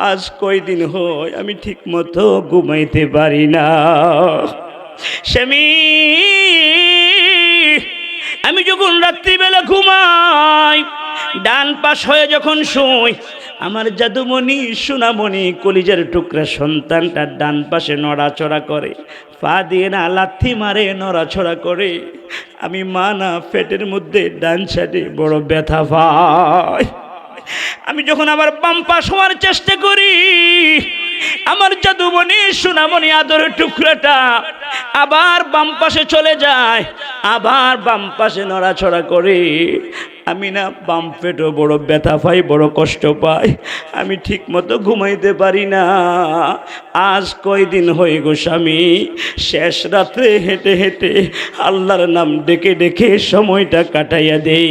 Speaker 1: আজ কয়দিন হয় আমি ঠিক মতো ঘুমাইতে পারি না। স্বামী, আমি যখন রাত্রিবেলা ঘুমাই ডান পাশ হয়ে যখন শুই, আমার জাদুমণি সোনামণি কলিজার টুকরা সন্তানটা ডান পাশে নড়াচড়া করে, পা দিয়ে না লাথি মারে, নড়াচড়া করে। আমি মা না, পেটের মধ্যে ডান সাইডে বড় ব্যথা পাই। আমি যখন আবার বাম পাশ হওয়ার চেষ্টা করি, আমার জাদুবনি সোনামণি আদরের টুকরাটা আবার বাম পাশে চলে যায়, আবার বাম পাশে নড়াছড়া করে। আমি না বাম পেটও বড় ব্যথা পাই, বড় কষ্ট পাই, আমি ঠিক মতো ঘুমাইতে পারি না। আজ কয়দিন হয়ে গো স্বামী, শেষ রাত্রে হেঁটে হেঁটে আল্লাহর নাম ডেকে ডেকে সময়টা কাটাইয়া দেই।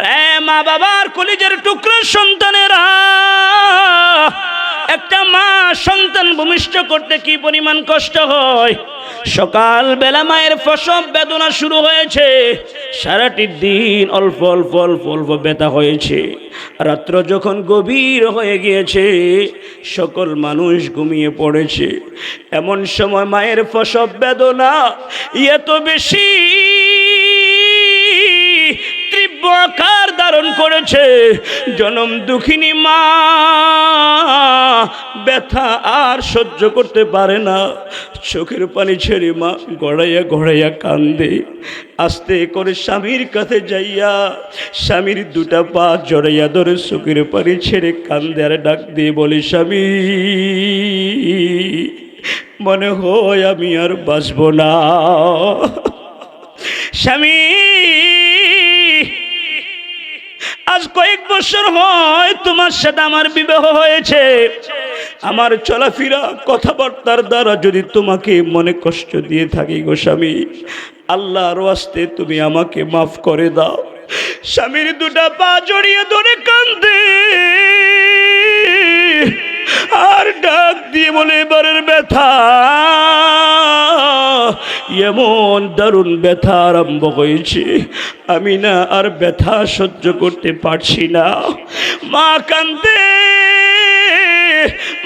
Speaker 1: রে মা বাবার কলিজার টুকরো সন্তানেরা, একটা মা সন্তান ভূমিষ্ঠ করতে কি পরিমাণ কষ্ট হয়। সকাল বেলা মায়ের প্রসব বেদনা শুরু হয়েছে, সারাটি দিন অল্প অল্প অল্প অল্প ব্যথা হয়েছে। রাত্র যখন গভীর হয়ে গিয়েছে, সকল মানুষ ঘুমিয়ে পড়েছে, এমন সময় মায়ের প্রসব বেদনা এত বেশি তীব্র আকার ধারণ করেছে, জনম দুঃখিনী মা ব্যথা আর সহ্য করতে পারে না। চোখের পানি ছেড়ে মা গড়াইয়া গড়াইয়া কান্দে। আস্তে করে স্বামীর কাছে যাইয়া স্বামীর দুটা পা জড়াইয়া ধরে চোখের পানি ছেড়ে কান্দে আর ডাক দিয়ে বলে, স্বামী মনে হয় আমি আর বাঁচব না। স্বামী আজ কয়েক বছর হয় তোমার সাথে আমার বিবাহ হয়েছে, আমার চলাফেরা কথাবার্তার দ্বারা যদি তোমাকে মনে কষ্ট দিয়ে থাকি গো স্বামী, আল্লাহর ওয়াস্তে তুমি আমাকে মাফ করে দাও। স্বামীর দুটা পা জড়িয়ে ধরে কান্দে আর ডাক দিয়ে বলে, এবারের ব্যথা এমন দারুণ ব্যথা আরম্ভ হয়েছে, আমি না আর ব্যথা সহ্য করতে পারছি না। মা কান্দে,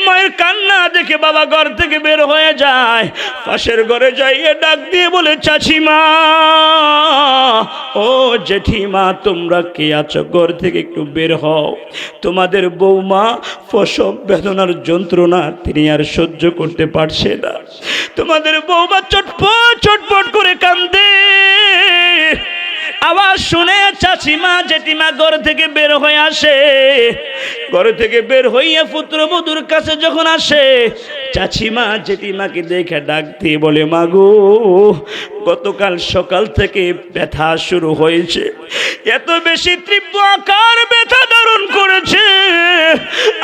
Speaker 1: মায়ের কান্না দেখে বাবা ঘর থেকে বের হয়ে যায়, পাশের ঘরে যাইয়ে ডাক দিয়ে বলে, চাচিমা ও জেঠিমা তোমরা কে আছো, ঘর থেকে একটু বের হও, তোমাদের বৌমা প্রসব বেদনার যন্ত্রণা তিনি আর সহ্য করতে পারছে না। তোমাদের বৌমা চটপট চটপট করে কান্দে। আওয়াজ শুনে চাচিমা জেঠিমা ঘর থেকে বের হয়ে আসে। ঘর থেকে বের হইয়া পুত্রবধূর কাছে যখন আসে, চাচিমা জেঠিমাকে দেখে ডাক দিয়ে বলে, মাগো গতকাল সকাল থেকে ব্যথা শুরু হয়েছে, এত বেশি তীব্র আকার ব্যথা ধারণ করেছে,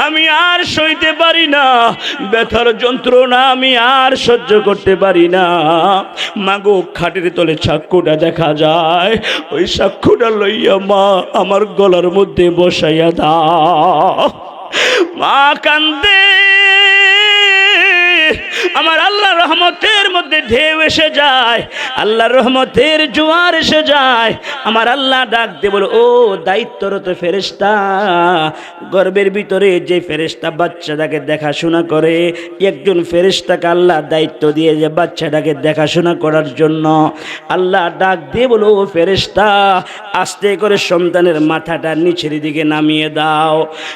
Speaker 1: আমি আর সইতে পারি না, ব্যথার যন্ত্রণা আমি আর সহ্য করতে পারি না। মাগো খাটের তলে চাক্ষুটা দেখা যায়, ওই চাক্ষুটা লইয়া মা আমার গলার মধ্যে বসাইয়া দাও। মা কান্দে, আমার আল্লাহর রহমতের মধ্যে ঢেউ এসে যায়, আল্লাহর রহমতের জোয়ার এসে যায়। আমার আল্লাহ ডাক দিয়ে বলে, ও দায়িত্বরত ফেরেশতা, গর্ভের ভিতরে যে ফেরেশতা বাচ্চাটাকে দেখাশোনা করে, একজন ফেরেশতাকে আল্লাহ দায়িত্ব দিয়ে যে বাচ্চাটাকে দেখাশোনা করার জন্য, আল্লাহ ডাক দিয়ে বলো, ও ফেরেশতা আস্তে করে সন্তানের মাথাটা নিচের দিকে নামিয়ে দাও।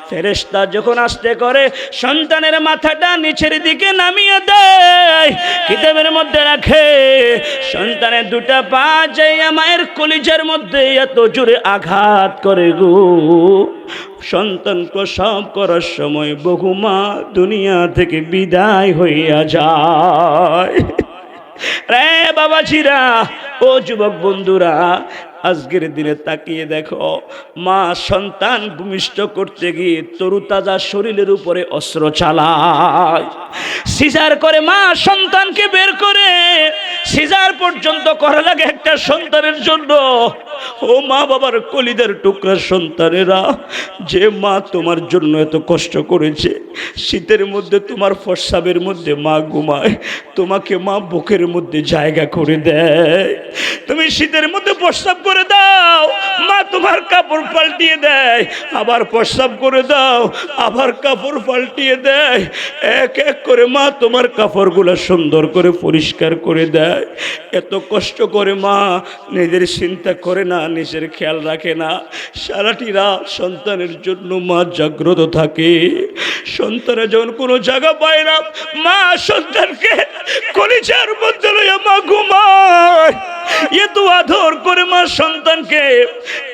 Speaker 1: ফেরেশতা যখন আস্তে করে সন্তানের মাথাটা নিচের দিকে নামিয়ে দেয়, কিতাবের মধ্যে রাখে, সন্তানের দুটা পা যাইয়া মায়ের কলিজার মধ্যে এত জোরে আঘাত করে গো, সন্তান প্রসব করার সময় বহু মা দুনিয়া থেকে বিদায় হইয়া যায়। রে বাবাজিরা, ও যুবক বন্ধুরা, আজকের দিনে তাকিয়ে দেখো, মা সন্তান ভূমিষ্ঠ করতে গিয়ে তরুতাজা শরীরের উপরে অস্ত্র চালায়, সিজার করে মা সন্তানকে বের করে, সিজার পর্যন্ত করা লাগে একটা সন্তানের জন্য। ও মা বাবার কলিজার টুকরা সন্তানেরা, যে মা তোমার জন্য এত কষ্ট করেছে, শীতের মধ্যে তোমার প্রস্রাবের মধ্যে মা ঘুমায়, তোমাকে মা বুকের মধ্যে জায়গা করে দেয়, তুমি শীতের মধ্যে প্রস্রাব করে দাও, মা তোমার কাপড় পাল্টিয়ে দেয়, আবার প্রস্রাব করে দাও, আবার কাপড় পাল্টিয়ে দেয়, এক এক করে মা তোমার কাপড়গুলো সুন্দর করে পরিষ্কার করে দেয়। এত কষ্ট করে মা নিজের চিন্তা করে না, নিজের খেয়াল রাখে না, সারাটি রাত সন্তানের জন্য মা জাগ্রত থাকে। সন্তানে যখন কোনো জায়গা পায় না, মা সন্তানকে কলিজার মধ্যে লইয়া মা ঘুমায়, এত আদর করে মা সন্তানকে,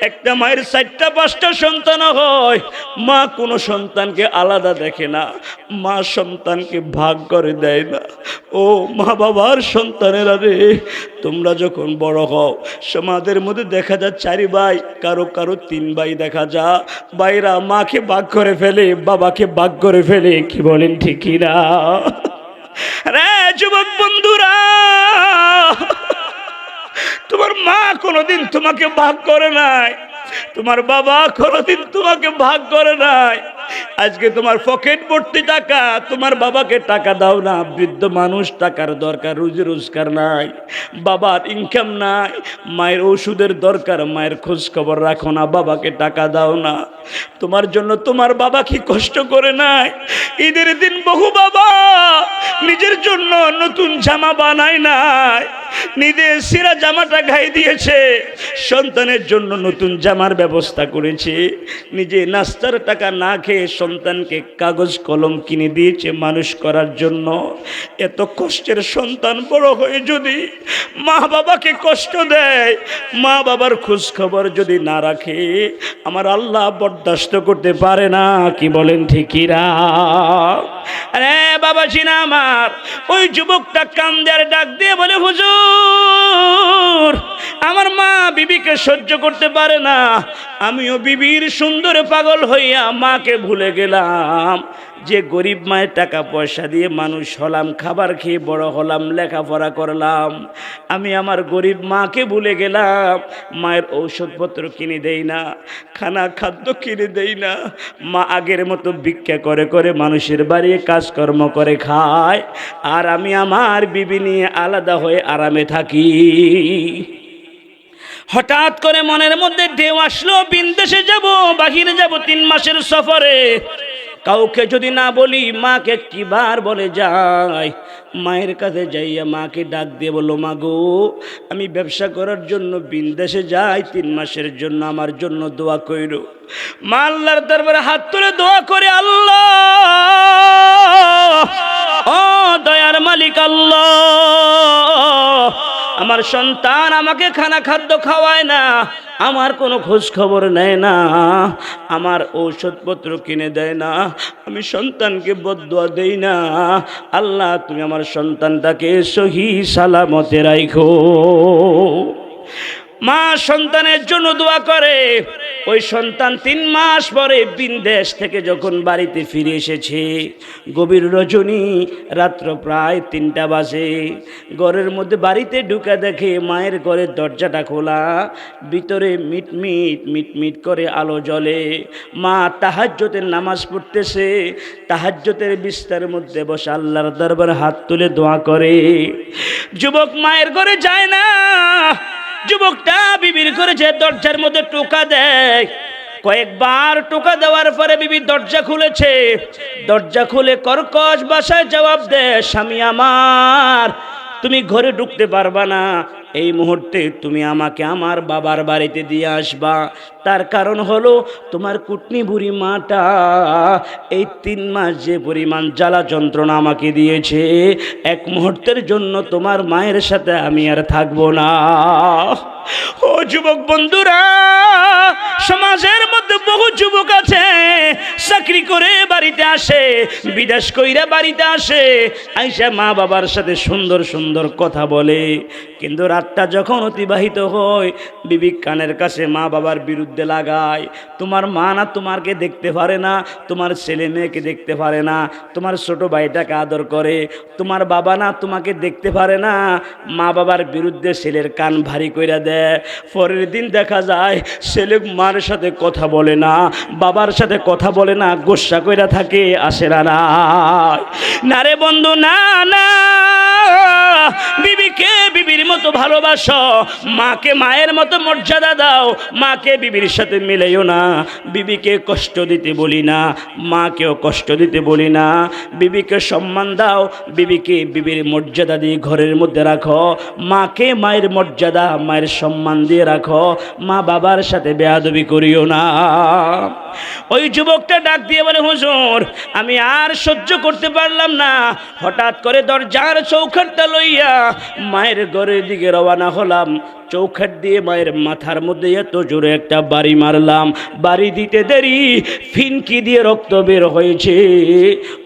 Speaker 1: একটা মায়ের 4টা 5টা সন্তান হয়, মা কোনো সন্তানকে আলাদা দেখে না, মা সন্তানকে ভাগ করে দেয় না। ও মা বাবার সন্তানেরা রে, তোমরা যখন বড় হও, সমাজের মধ্যে দেখা যায় 4 ভাই, কারো কারো 3 ভাই দেখা যায়, ভাইরা মাকে ভাগ করে ফেলে, বাবাকে ভাগ করে ফেলে। কি বলেন ঠিক কিনা? রে যুবক বন্ধুরা, তোমার মা কোনোদিন তোমাকে ভাগ করে নাই, তোমার বাবা কোনোদিন তোমাকে ভাগ করে নাই। আজকে তোমার পকেট ভর্তি টাকা, তোমার বাবাকে টাকা দাও না। বৃদ্ধ মানুষ, টাকার দরকার, রুজি রোজগার নাই, বাবার ইনকাম নাই, মায়ের ওষুধের দরকার, মায়ের খোঁজ খবর রাখো না, বাবাকে টাকা দাও না। তোমার জন্য তোমার বাবা কি কষ্ট করে নাই? ঈদের দিন বহু বাবা নিজের জন্য নতুন জামা বানায় নাই, নিজে ছিঁড়া জামাটা গায়ে দিয়েছে, সন্তানের জন্য নতুন জামার ব্যবস্থা করেছে, নিজে নাস্তার টাকা না খেয়ে সন্তানকে কাগজ কলম কিনে দিয়েছে মানুষ করার জন্য। এত কষ্টের সন্তান বড় হয়ে যদি মা বাবাকে কষ্ট দেয়, মা বাবার খোঁজ খবর যদি না রাখে, আমার আল্লাহ বরদাস্ত করতে পারে না। কি বলেন ঠিকিরা? আরে বাবাজি না আমার, ওই যুবকটা কান্দে আর ডাক দিয়ে বলে, হুজুর আমার মা বিবিকে সহ্য করতে পারে না, আমিও বিবির সুন্দর পাগল হইয়া মাকে ভুলে গেলাম। যে গরিব মায়ের টাকা পয়সা দিয়ে মানুষ হলাম, খাবার খেয়ে বড় হলাম, লেখাপড়া করলাম, আমি আমার গরিব মাকে ভুলে গেলাম। মায়ের ঔষধপত্র কিনে দেই না, খাদ্য কিনে দেই না। মা আগের মতো ভিক্ষা করে করে মানুষের বাড়ি কাজকর্ম করে খায়, আর আমি আমার বিবি নিয়ে আলাদা হয়ে আরামে থাকি। হঠাৎ করে মনের মধ্যে ঢেউ আসলো, বিদেশে যাব, বাহিরে যাব, 3 মাসের সফরে। কাউকে যদি না বলি, মাকে কিবার বলে যাই। মায়ের কাছে যাইয়া মাকে ডাক দিয়ে বললো, মা গো আমি ব্যবসা করার জন্য বিদেশে যাই, 3 মাসের জন্য আমার জন্য দোয়া কইরো। মা আল্লাহর দরবারে হাত তুলে দোয়া করে, আল্লাহ ও দয়ার মালিক আল্লাহ, আমার সন্তান আমাকে খাদ্য খাওয়ায় না, আমার কোনো খোঁজ খবর নেয় না, আমার ঔষধপত্র কিনে দেয় না, আমি সন্তানকে বদদুয়া দেই না। আল্লাহ তুমি আমার সন্তানটাকে সহি সালামতে রাখো। মা সন্তানের জন্য দোয়া করে। ওই সন্তান 3 মাস পরে বিদেশ থেকে যখন বাড়িতে ফিরে এসেছে, গভীর রজনী, রাত্র প্রায় 3টা বাজে, ঘরের মধ্যে বাড়িতে ঢুকে দেখে মায়ের ঘরের দরজাটা খোলা, ভিতরে মিটমিট মিটমিট করে আলো জ্বলে। মা তাহাজ্জুদের নামাজ পড়তেছে, তাহাজ্জুদের বিস্তারের মধ্যে বসে আল্লাহর দরবারে হাত তুলে দোয়া করে। যুবক মায়ের ঘরে যায় না, যুবকটা বিবির ঘরে যে দরজার মধ্যে টোকা দেয়। কয়েকবার টোকা দেওয়ার পরে বিবি দরজা খুলেছে, দরজা খুলে কর্কশ ভাষায় জবাব দেয়, স্বামী আমার তুমি ঘরে ঢুকতে পারবা না, এই মুহূর্তে তুমি আমাকে আমার বাবার বাড়িতে দিয়ে আসবা। তার কারণ হলো তোমার কুটনি বুড়ি মাটা এই 3 মাস যে পরিমাণ জ্বালা যন্ত্রণা আমাকে দিয়েছে, এক মুহূর্তের জন্য তোমার মায়ের সাথে আমি আর থাকবো না। ও যুবক বন্ধুরা, সমাজের মধ্যে বহু যুবক আছে, চাকরি করে বাড়িতে আসে, বিদেশ কইরা বাড়িতে আসে, আইসা মা বাবার সাথে সুন্দর সুন্দর কথা বলে, কিন্তু রাতটা যখন অতিবাহিত হয়, বিবি কানের কাছে মা বাবার বিরুদ্ধে লাগায়। তোমার মা না তোমাকে দেখতে পারে না, তোমার ছেলে মেয়েকে দেখতে পারে না, তোমার ছোট ভাইটাকে আদর করে, তোমার বাবা না তোমাকে দেখতে পারে না, মা বাবার বিরুদ্ধে ছেলের কান ভারী কইরা দেয়। পরের দিন দেখা যায় ছেলে মার সাথে কথা বলে না, বাবার সাথে কথা বলে না, গোসা কইরা থাকে, আসে না। না রে বন্ধু, না না, বিবিকে বিবির মতো ভালোবাসো, মাকে মায়ের মতো মর্যাদা দাও, মাকে বিবির সাথে মিলাইও না। বিবিকে কষ্ট দিতে বলি না, মাকেও কষ্ট দিতে বলি না। বিবিকে সম্মান দাও, বিবিকে বিবির মর্যাদা দিয়ে ঘরের মধ্যে রাখো, মাকে মায়ের মর্যাদা মায়ের সম্মান দিয়ে রাখো, মা বাবার সাথে বেয়াদবি করিও না। ওই যুবকটা ডাক দিয়ে বলে, হুজুর আমি আর সহ্য করতে পারলাম না, হঠাৎ করে দরজার চৌখাটটা লইয়া মায়ের ঘরের দিকে রওনা হলাম। চৌখাট দিয়ে মায়ের মাথার মধ্যে এত জোরে একটা বাড়ি মারলাম, বাড়ি দিতে দেরি ফিনকি দিয়ে রক্ত বের হয়েছে।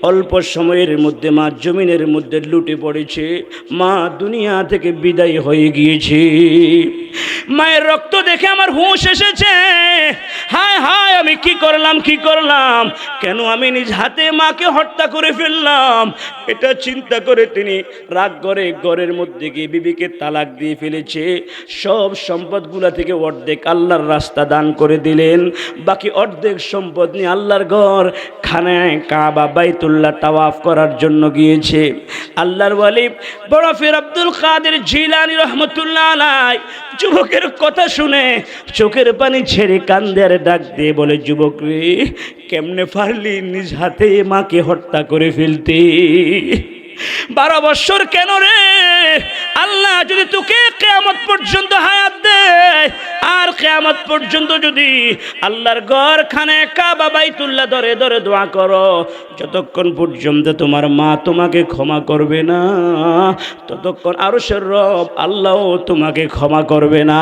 Speaker 1: অল্প সময়ের মধ্যে মা জমিনের মধ্যে লুটে পড়েছে, মা দুনিয়া থেকে বিদায় হয়ে গিয়েছে। মায়ের রক্ত দেখে আমার হুঁশ এসেছে। হায় হায়, আমি কি করলাম, কেন আমি নিজ হাতে মাকে হত্যা করে ফেললাম। এটা চিন্তা করে তিনি রাগ করে ঘরের মধ্যে গিয়ে বিবিকে তালাক দিয়ে ফেলেছে। সব সম্পদগুলা থেকে অর্ধেক আল্লাহর রাস্তা দান করে দিলেন, বাকি অর্ধেক সম্পদ নিয়ে আল্লাহর ঘর খানায় কাবা বাইতুল্লাহ তাওয়াফ করার জন্য গিয়েছে। আল্লাহর ওয়ালি বড় পীর আব্দুল কাদের জিলানী রহমতুল্লাহ আলাইহি যুবকের কথা শুনে চোখের পানি ছেড়ে কান্দে আর ডাক দিয়ে বলে, যুবক রে, কেমনে পারলি নিজ হাতে মাকে হত্যা করে ফেলতে? 12 বছর কেন রে? আল্লাহ যদি তোকে কিয়ামত পর্যন্ত হায়াত দেয়, আর কিয়ামত পর্যন্ত যদি আল্লাহর ঘর খানে কাবা বাইতুল্লাহ ধরে ধরে দোয়া করো, যতক্ষণ পর্যন্ত তোমার মা তোমাকে ক্ষমা করবে না, ততক্ষণ আরশের রব আল্লাহ তোমাকে ক্ষমা করবে না।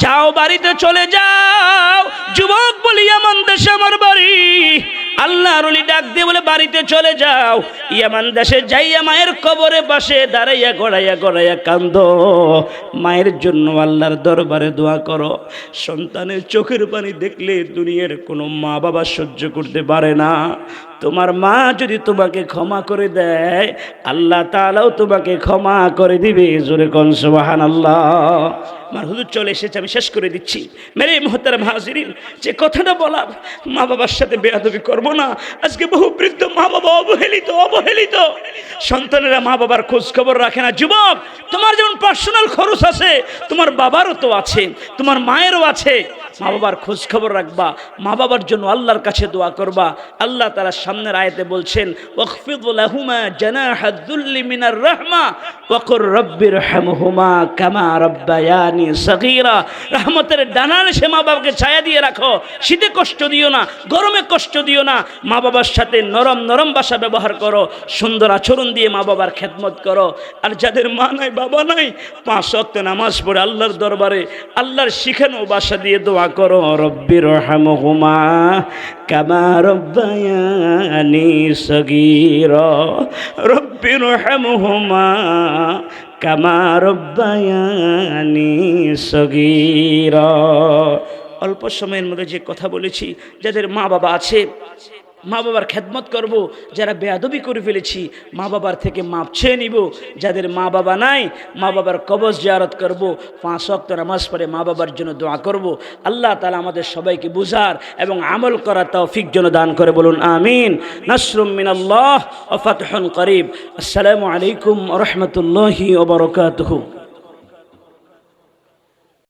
Speaker 1: যাও, বাড়িতে চলে যাও। যুবক বলি, ইয়ামান দেশে আমার বাড়ি। আল্লাহর ওলি ডাক দিয়ে বলে, বাড়িতে চলে যাও। ইয়ামান দেশে যাইয়া মায়ের কবরে পাশে দাঁড়াইয়া গড়াইয়া কান্দো, মায়ের জন্য আল্লাহর দরবারে দোয়া করো। সন্তানের চোখের পানি দেখলে দুনিয়ার কোনো মা বাবা সহ্য করতে পারে না। তোমার মা যদি তোমাকে ক্ষমা করে দেয়, আল্লাহ তাআলাও তোমাকে ক্ষমা করে দিবে। জোরে কোন সুবহানাল্লাহ। আমার হুজুর চলে এসেছে, আমি শেষ করে দিচ্ছি। মেরে মুহতারাম হাজিরিন, যে কথাটা বলা, মা বাবার সাথে বেয়াদবি করবো না। আজকে বহু বৃদ্ধ মা বাবা অবহেলিত। সন্তানেরা মা বাবার খোঁজ খবর রাখে না। যুবক, তোমার যেমন পার্সোনাল খরচ আছে, তোমার বাবারও তো আছে, তোমার মায়েরও আছে। মা বাবার খোঁজ খবর রাখবা, মা বাবার জন্য আল্লাহর কাছে দোয়া করবা। আল্লাহ তাআলা সামনের আয়াতে বলছেন, ওয়াখফিদ লাহুমা জানাহাদ যুল্লি মিনার রাহমা ওয়া কুর রাব্বিরহামহুমা কামা রাব্বায়ানি সগীরা। রহমতের ডানার সে মা বাবাকে ছায়া দিয়ে রাখো। শীতে কষ্ট দিও না, গরমে কষ্ট দিও না। মা বাবার সাথে নরম ভাষা ব্যবহার করো, সুন্দর আচরণ দিয়ে মা বাবার খেদমত করো। আর যাদের মা নাই বাবা নাই, 5 ওয়াক্ত নামাজ পড়ে আল্লাহর দরবারে আল্লাহর শিখানো ভাষা দিয়ে দোয়া করো, রব্বিরহামহুমা কামা রাব্বায়ানি সগীরা, রব্বিরহামহুমা কামা রাব্বায়ানি সগীরা। অল্প সময়ের মধ্যে যে কথা বলেছি, যাদের মা বাবা আছে মা বাবার খেদমত করব, যারা বেয়াদবি করে ফেলেছি মা বাবার থেকে মাপ চেয়ে নিব। যাদের মা বাবা নাই, মা বাবার কবর জিয়ারত করব, 5 ওয়াক্ত নামাজ পড়ে মা বাবার জন্য দোয়া করব। আল্লাহ তাআলা আমাদের সবাইকে বুঝার এবং আমল করার তৌফিক যেন দান করে, বলুন আমিন। নাসরুম মিনাল্লাহ ওয়া ফাতহুন করিব। আসসালামু আলাইকুম ওয়া রাহমাতুল্লাহি ওয়া বারাকাতুহু।